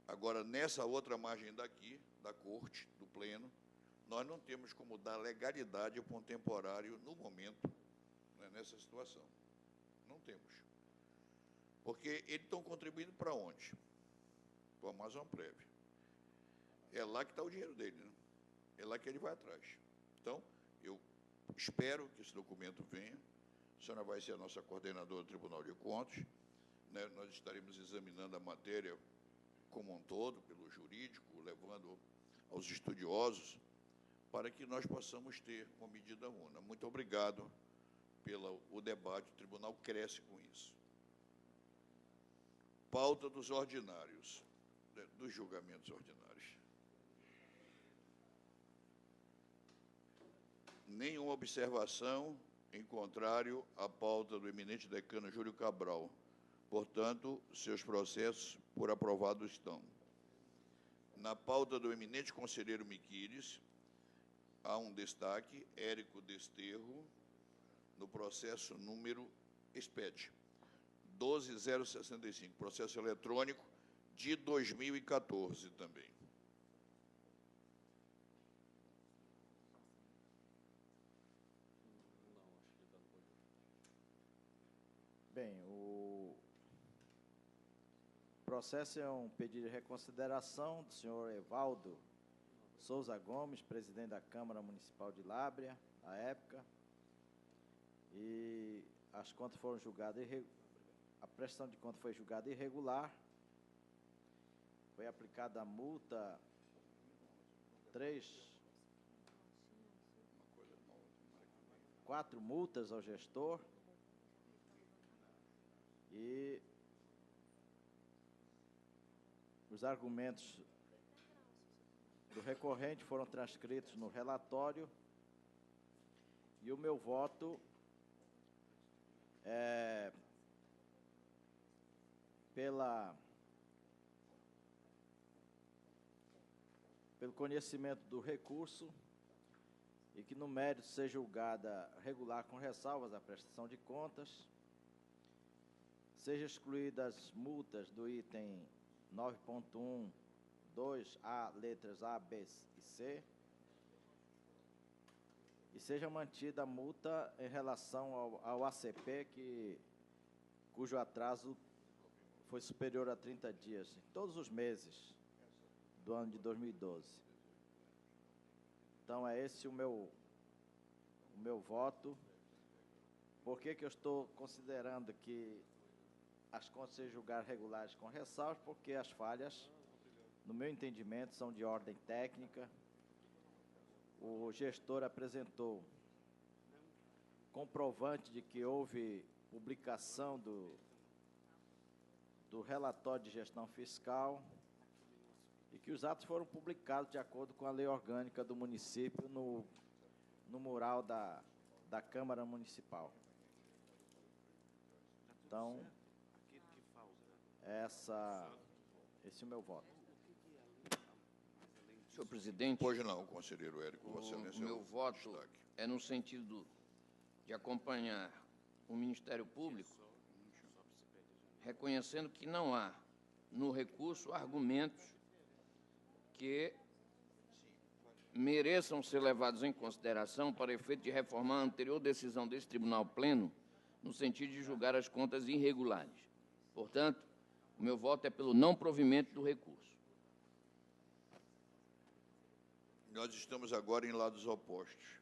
A: Agora, nessa outra margem daqui, da Corte, do Pleno, nós não temos como dar legalidade para um temporário no momento, né, nessa situação. Não temos. Porque eles estão contribuindo para onde? Para o Amazon Prev. É lá que está o dinheiro dele, né? É lá que ele vai atrás. Então, eu espero que esse documento venha. A senhora vai ser a nossa coordenadora do Tribunal de Contas, né? Nós estaremos examinando a matéria como um todo, pelo jurídico, levando aos estudiosos, para que nós possamos ter uma medida una. Muito obrigado pelo debate, o tribunal cresce com isso. Pauta dos ordinários, né, dos julgamentos ordinários. Nenhuma observação em contrário à pauta do eminente decano Júlio Cabral. Portanto, seus processos por aprovado estão. Na pauta do eminente conselheiro Miquiles, há um destaque, Érico Desterro, no processo número SPED 12065, processo eletrônico de 2014 também.
D: Bem, o processo é um pedido de reconsideração do senhor Evaldo Souza Gomes, presidente da Câmara Municipal de Lábrea, à época, e as contas foram julgadas, a prestação de contas foi julgada irregular, foi aplicada a multa 4 multas ao gestor, e os argumentos do recorrente foram transcritos no relatório, e o meu voto é pelo conhecimento do recurso e que no mérito seja julgada regular com ressalvas a prestação de contas, seja excluídas multas do item 9.1, 2A, letras A, B e C, e seja mantida a multa em relação ao ACP, cujo atraso foi superior a 30 dias, em todos os meses do ano de 2012. Então, é esse o meu voto. Por que eu estou considerando que as contas sejam julgadas regulares com ressalvas? Porque as falhas no meu entendimento, são de ordem técnica. O gestor apresentou comprovante de que houve publicação do relatório de gestão fiscal e que os atos foram publicados de acordo com a lei orgânica do município no mural da Câmara Municipal. Então, esse é o meu voto.
B: Senhor presidente,
A: Pois não, conselheiro Érico, Vossa Excelência.
B: o meu voto é no sentido de acompanhar o Ministério Público, reconhecendo que não há no recurso argumentos que mereçam ser levados em consideração para efeito de reformar a anterior decisão desse Tribunal Pleno, no sentido de julgar as contas irregulares. Portanto, o meu voto é pelo não provimento do recurso.
A: Nós estamos agora em lados opostos.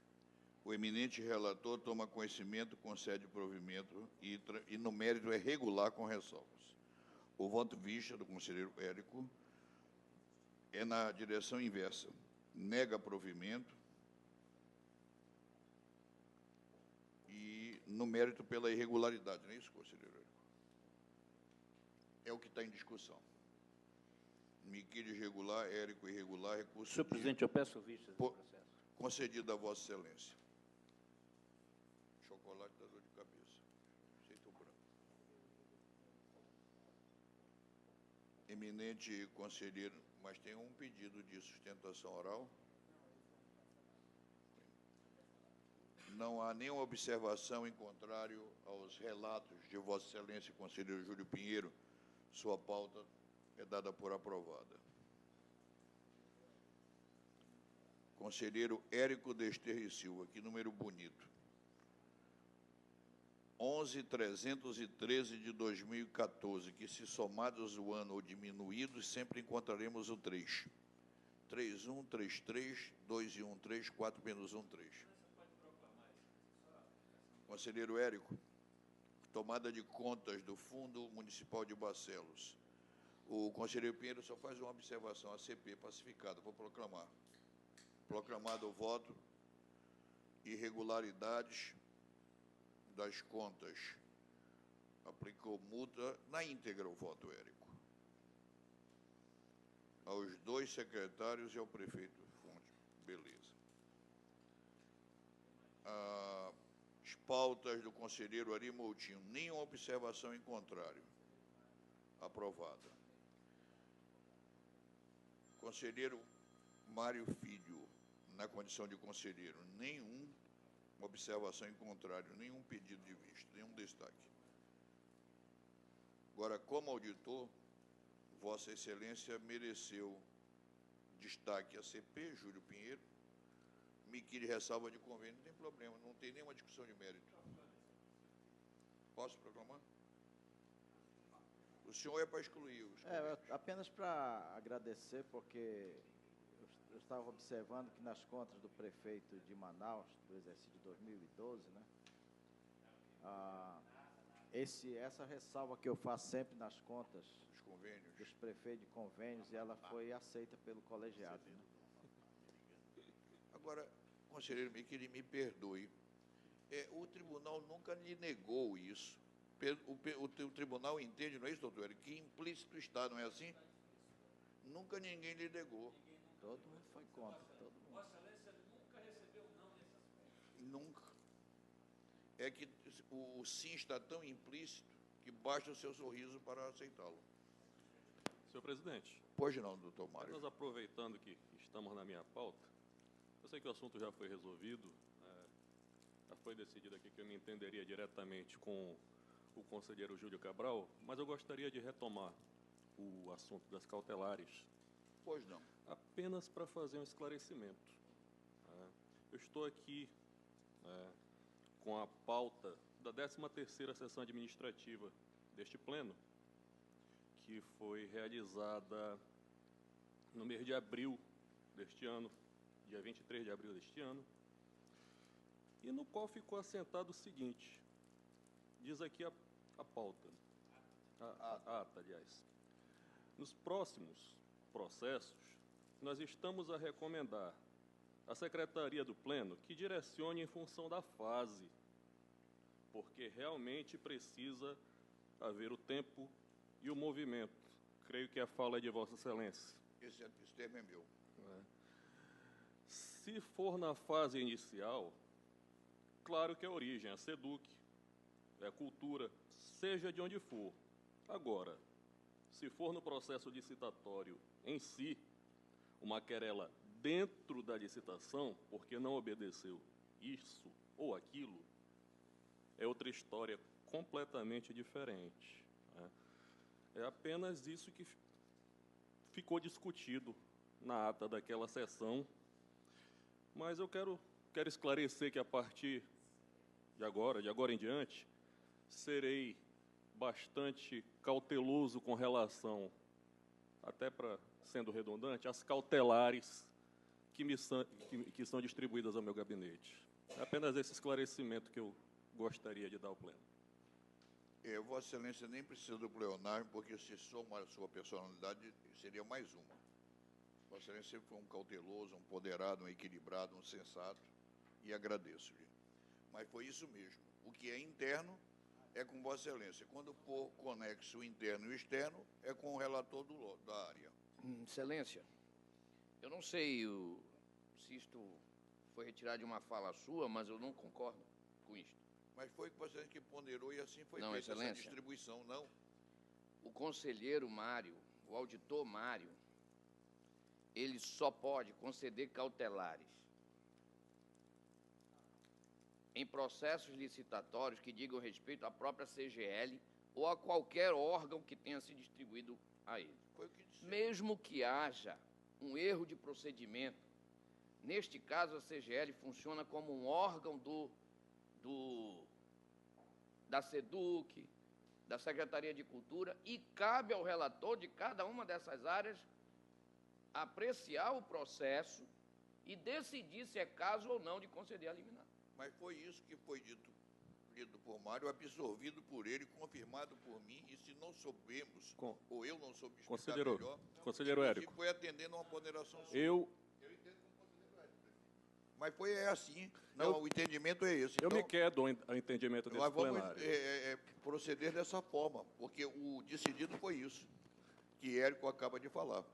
A: O eminente relator toma conhecimento, concede provimento e no mérito é regular com ressalvas. O voto vista do conselheiro Érico é na direção inversa. Nega provimento e no mérito pela irregularidade. Não é isso, conselheiro Érico? É o que está em discussão. Miquílio irregular, Érico irregular, recurso...
J: Senhor presidente, eu peço vista desse processo.
A: Concedido a Vossa Excelência. Chocolate da dor de cabeça. Aceito branco. Eminente conselheiro, mas tem um pedido de sustentação oral. Não há nenhuma observação em contrário aos relatos de Vossa Excelência, conselheiro Júlio Pinheiro. Sua pauta é dada por aprovada. Conselheiro Érico Desterre Silva, que número bonito. 11.313 de 2014, que se somados o ano ou diminuídos, sempre encontraremos o 3. 3133, 2113, 4 menos 13. Conselheiro Érico, tomada de contas do Fundo Municipal de Barcelos. O conselheiro Pinheiro só faz uma observação, a CP pacificada, vou proclamar. Proclamado o voto, irregularidades das contas. Aplicou multa na íntegra o voto, Érico. Aos 2 secretários e ao prefeito Fonte. Beleza. As pautas do conselheiro Ari Moutinho, nenhuma observação em contrário. Aprovada. Conselheiro Mário Filho, na condição de conselheiro, nenhuma observação em contrário, nenhum pedido de vista, nenhum destaque. Agora, como auditor, Vossa Excelência mereceu destaque a CP, Júlio Pinheiro, Miquílio ressalva de convênio, não tem problema, não tem nenhuma discussão de mérito. Posso proclamar? O senhor é para excluir os convênios.
D: Apenas para agradecer, porque eu estava observando que nas contas do prefeito de Manaus, do exercício de 2012, né, essa ressalva que eu faço sempre nas contas dos prefeitos de convênios, e ela foi aceita pelo colegiado. Né?
A: Agora, conselheiro, que ele me perdoe, o tribunal nunca lhe negou isso. O tribunal entende, não é isso, doutor Érico, que implícito está, não é assim? Nunca ninguém lhe negou.
D: Todo mundo foi contra, todo mundo.
E: Vossa Excelência nunca recebeu não nesse aspecto.
A: Nunca. É que o sim está tão implícito que basta o seu sorriso para aceitá-lo.
E: Senhor presidente.
A: Pois não, doutor Mário.
E: Nós aproveitando que estamos na minha pauta, eu sei que o assunto já foi resolvido, já foi decidido aqui que eu me entenderia diretamente com o conselheiro Júlio Cabral, mas eu gostaria de retomar o assunto das cautelares.
A: Pois não.
E: Apenas para fazer um esclarecimento. Eu estou aqui com a pauta da 13ª sessão administrativa deste pleno, que foi realizada no mês de abril deste ano, dia 23 de abril deste ano, e no qual ficou assentado o seguinte, diz aqui a pauta, a ata, aliás. Nos próximos processos, nós estamos a recomendar à Secretaria do Pleno que direcione em função da fase, porque realmente precisa haver o tempo e o movimento. Creio que a fala é de Vossa Excelência.
A: Esse termo é meu.
E: Se for na fase inicial, claro que é a origem, a SEDUC, é a cultura, seja de onde for. Agora, se for no processo licitatório em si, uma querela dentro da licitação, porque não obedeceu isso ou aquilo, é outra história completamente diferente, né? É apenas isso que ficou discutido na ata daquela sessão, mas eu quero esclarecer que a partir de agora em diante, serei bastante cauteloso com relação, até para, sendo redundante, às cautelares que são distribuídas ao meu gabinete. É apenas esse esclarecimento que eu gostaria de dar ao Pleno.
A: Vossa Excelência nem precisa do plenário, porque se soma a sua personalidade, seria mais uma. Vossa Excelência sempre foi um cauteloso, um ponderado, um equilibrado, um sensato, e agradeço-lhe. Mas foi isso mesmo. O que é interno é com Vossa Excelência. Quando for conexo o interno e o externo, é com o relator da área.
B: Excelência, eu não sei se isto foi retirado de uma fala sua, mas eu não concordo com isto.
A: Mas foi que Vossa Excelência que ponderou e assim foi
B: Não,
A: feita essa
B: Excelência.
A: distribuição, não?
B: O conselheiro Mário, o auditor Mário, ele só pode conceder cautelares em processos licitatórios que digam respeito à própria CGL ou a qualquer órgão que tenha se distribuído a ele.
A: Foi o que disse.
B: Mesmo que haja um erro de procedimento, neste caso a CGL funciona como um órgão da SEDUC, da Secretaria de Cultura, e cabe ao relator de cada uma dessas áreas apreciar o processo e decidir se é caso ou não de conceder a liminar.
A: Mas foi isso que foi dito por Mário, absorvido por ele, confirmado por mim, e se não soubemos, ou eu não soube explicar melhor,
E: Conselheiro Érico,
A: foi atendendo a uma ponderação sua.
E: eu
A: entendo como conselheiro Érico. Mas foi assim. Não, o entendimento é esse.
E: Eu
A: então,
E: me quedo ao entendimento desse
A: nós vamos
E: plenário.
A: proceder dessa forma, porque o decidido foi isso, que Érico acaba de falar.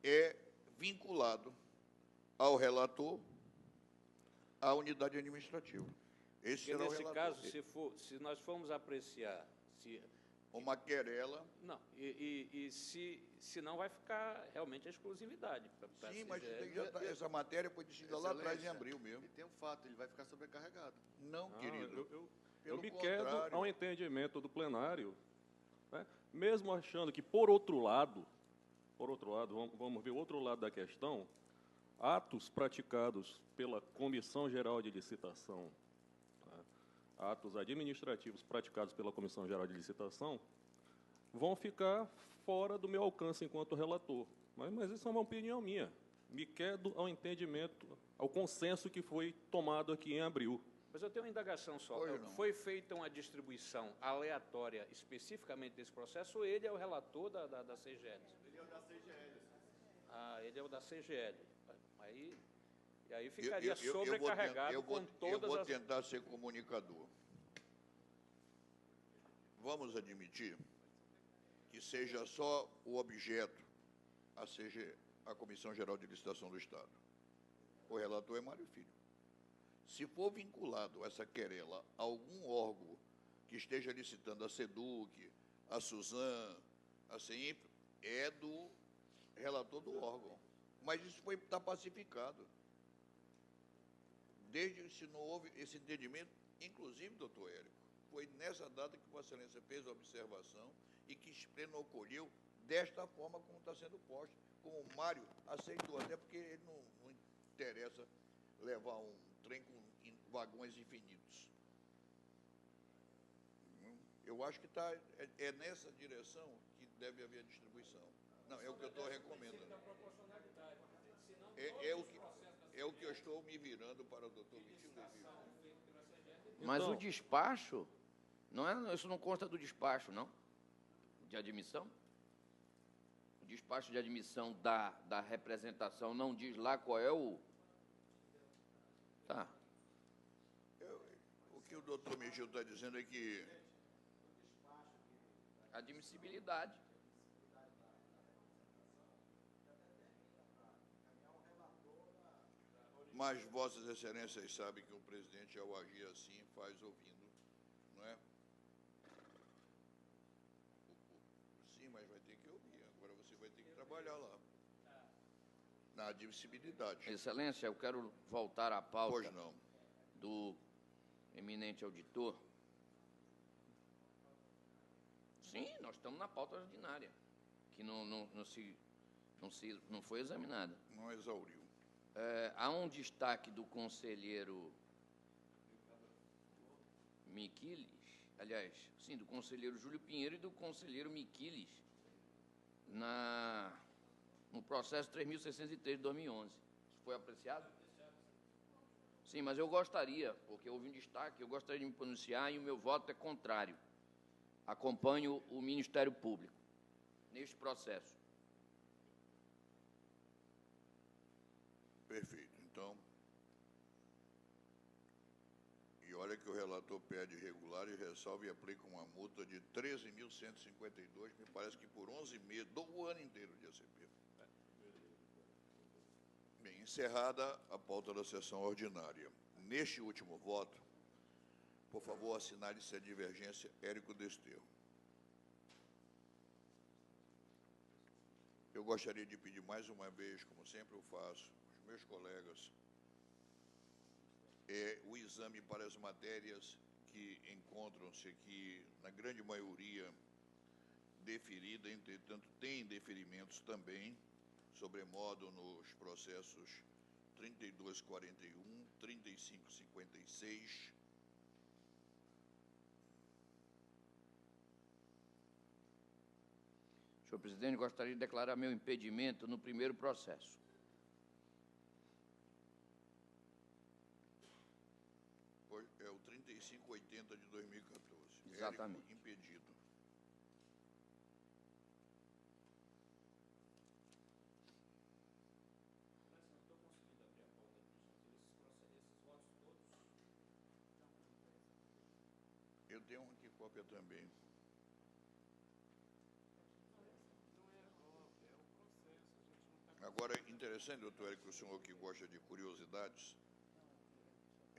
A: É vinculado ao relator à unidade administrativa. Esse
J: Porque
A: será o
J: nesse
A: relator.
J: caso, se nós formos apreciar,
A: uma querela.
J: Não, se não vai ficar realmente a exclusividade.
A: Sim, mas essa matéria foi decidida lá atrás, em abril mesmo.
K: E tem um fato, ele vai ficar sobrecarregado.
A: Não, querido.
E: Eu me quedo ao entendimento do plenário, né? Mesmo achando que, por outro lado, vamos ver o outro lado da questão, atos praticados pela Comissão Geral de Licitação, tá? Atos administrativos praticados pela Comissão Geral de Licitação, vão ficar fora do meu alcance enquanto relator. Mas isso é uma opinião minha. Me quedo ao entendimento, ao consenso que foi tomado aqui em abril.
J: Mas eu tenho uma indagação só. Foi feita uma distribuição aleatória especificamente desse processo ou ele é o relator da CGL?
K: Ele é o da CGL.
J: Ah, ele é o da CGL. Aí ficaria sobrecarregado com todas
A: Eu vou tentar ser comunicador. Vamos admitir que seja só o objeto a Comissão Geral de Licitação do Estado. O relator é Mário Filho. Se for vinculado essa querela a algum órgão que esteja licitando a SEDUC, a Suzan, a CEIMP, é do relator do órgão. Mas isso está pacificado. Desde que se não houve esse entendimento, inclusive, doutor Érico, foi nessa data que Vossa Excelência fez a observação e que o Pleno acolheu desta forma como está sendo posto, como o Mário aceitou, até porque ele não interessa levar um trem com vagões infinitos. Eu acho que é nessa direção que deve haver a distribuição. Não, é o que eu estou recomendando. É o que eu estou me virando para o doutor Vitinho Deville.
B: Mas o despacho, isso não consta do despacho, não? De admissão? O despacho de admissão da representação não diz lá qual é o... Tá.
A: O que o doutor Michel está dizendo é que
B: Admissibilidade.
A: Mas Vossas Excelências sabem que o presidente, ao agir assim, faz ouvindo, não é? Sim, mas vai ter que ouvir. Agora você vai ter que trabalhar lá. Na admissibilidade.
B: Excelência, eu quero voltar à pauta
A: Pois não.
B: do eminente auditor. Sim, nós estamos na pauta ordinária, que não foi examinada.
A: Não exauriu.
B: Há um destaque do conselheiro Miquiles, aliás, sim, do conselheiro Júlio Pinheiro e do conselheiro Miquiles, no processo 3.603 de 2011. Isso foi apreciado? Sim, mas eu gostaria, porque houve um destaque, eu gostaria de me pronunciar e o meu voto é contrário. Acompanho o Ministério Público neste processo.
A: Perfeito. Então, e olha que o relator pede regular e ressalva e aplica uma multa de 13.152, me parece que por 11 meses, do ano inteiro de ACP. Bem, encerrada a pauta da sessão ordinária. Neste último voto, por favor, assinale-se a divergência Érico Desterro. Eu gostaria de pedir mais uma vez, como sempre eu faço, aos meus colegas, o exame para as matérias que encontram-se aqui, na grande maioria, deferida, entretanto, tem deferimentos também, sobremodo nos processos 3241, 3556,
B: Senhor presidente, gostaria de declarar meu impedimento no primeiro processo.
A: É o 3580 de 2014.
B: Exatamente.
A: Érico impedido. Eu tenho aqui cópia também. Agora, interessante, doutor Érico, o senhor que gosta de curiosidades,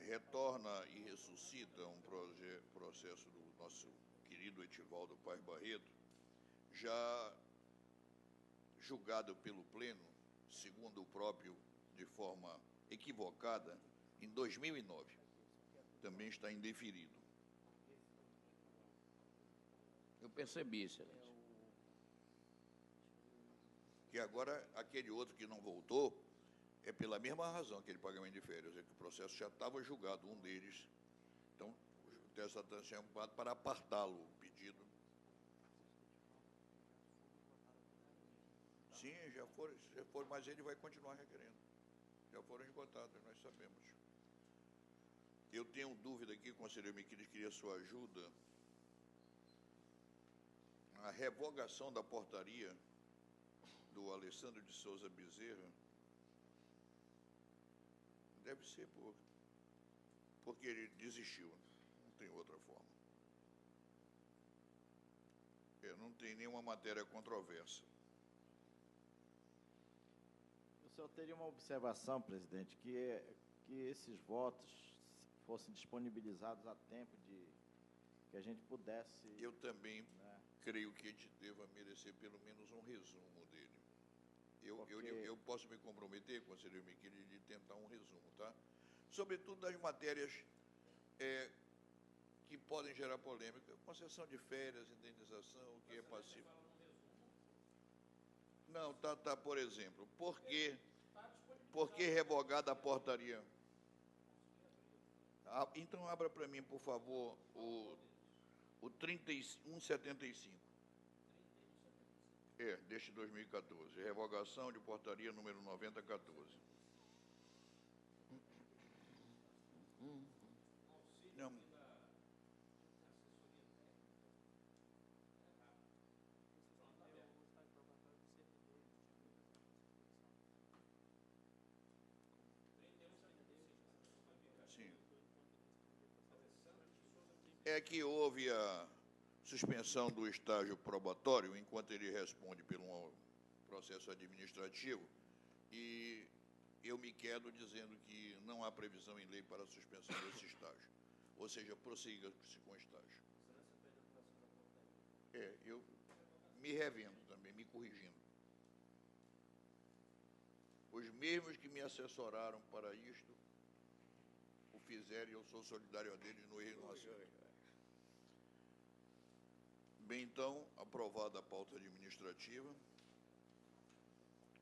A: retorna e ressuscita um processo do nosso querido Etivaldo Paz Barreto, já julgado pelo Pleno, segundo o próprio, de forma equivocada, em 2009. Também está indeferido.
B: Eu percebi, excelência.
A: Que agora, aquele outro que não voltou, é pela mesma razão, aquele pagamento de férias, é que o processo já estava julgado, um deles. Então, o TSE está chamado para apartá-lo, o pedido. Sim, já foram, mas ele vai continuar requerendo. Já foram esgotados, nós sabemos. Eu tenho dúvida aqui, conselheiro Miquiles, queria sua ajuda. A revogação da portaria do Alessandro de Souza Bezerra deve ser porque ele desistiu, não tem outra forma. Não tem nenhuma matéria controversa.
D: O senhor teria uma observação, presidente, que esses votos fossem disponibilizados a tempo de que a gente pudesse...
A: Eu também creio que a gente deva merecer pelo menos um resumo dele. Eu posso me comprometer, conselheiro Miquiles, de tentar um resumo, tá? Sobretudo das matérias que podem gerar polêmica, concessão de férias, indenização, o que é passivo. Não, tá, por exemplo, por que revogada a portaria? Então, abra para mim, por favor, o 3175. Deste 2014. Revogação de portaria número 9014. Não. é que houve a suspensão do estágio probatório enquanto ele responde por um processo administrativo, e eu me quedo dizendo que não há previsão em lei para a suspensão desse estágio. Ou seja, prossiga-se com o estágio. Eu me revendo também, me corrigindo. Os mesmos que me assessoraram para isto o fizeram, e eu sou solidário a deles no erro e no acerto. Bem, então, aprovada a pauta administrativa.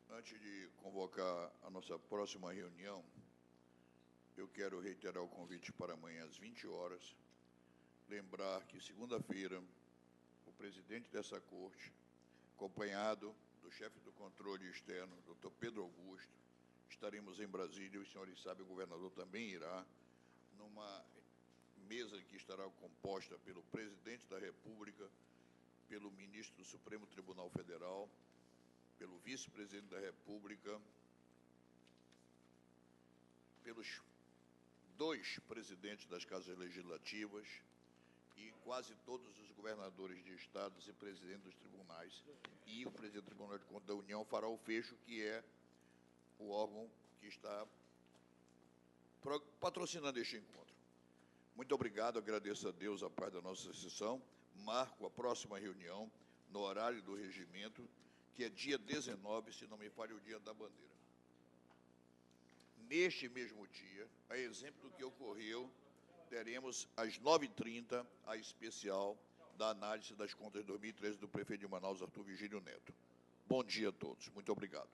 A: Antes de convocar a nossa próxima reunião, eu quero reiterar o convite para amanhã às 20 horas. Lembrar que, segunda-feira, o presidente dessa corte, acompanhado do chefe do controle externo, Dr. Pedro Augusto, estaremos em Brasília, os senhores sabem, o governador também irá, numa mesa que estará composta pelo presidente da República, pelo ministro do Supremo Tribunal Federal, pelo vice-presidente da República, pelos 2 presidentes das casas legislativas e quase todos os governadores de estados e presidentes dos tribunais. E o presidente do Tribunal de Contas da União fará o fecho, que é o órgão que está patrocinando este encontro. Muito obrigado, agradeço a Deus a paz da nossa sessão. Marco a próxima reunião no horário do regimento, que é dia 19, se não me falha, o dia da bandeira. Neste mesmo dia, a exemplo do que ocorreu, teremos às 9h30 a especial da análise das contas de 2013 do prefeito de Manaus, Arthur Vigílio Neto. Bom dia a todos. Muito obrigado.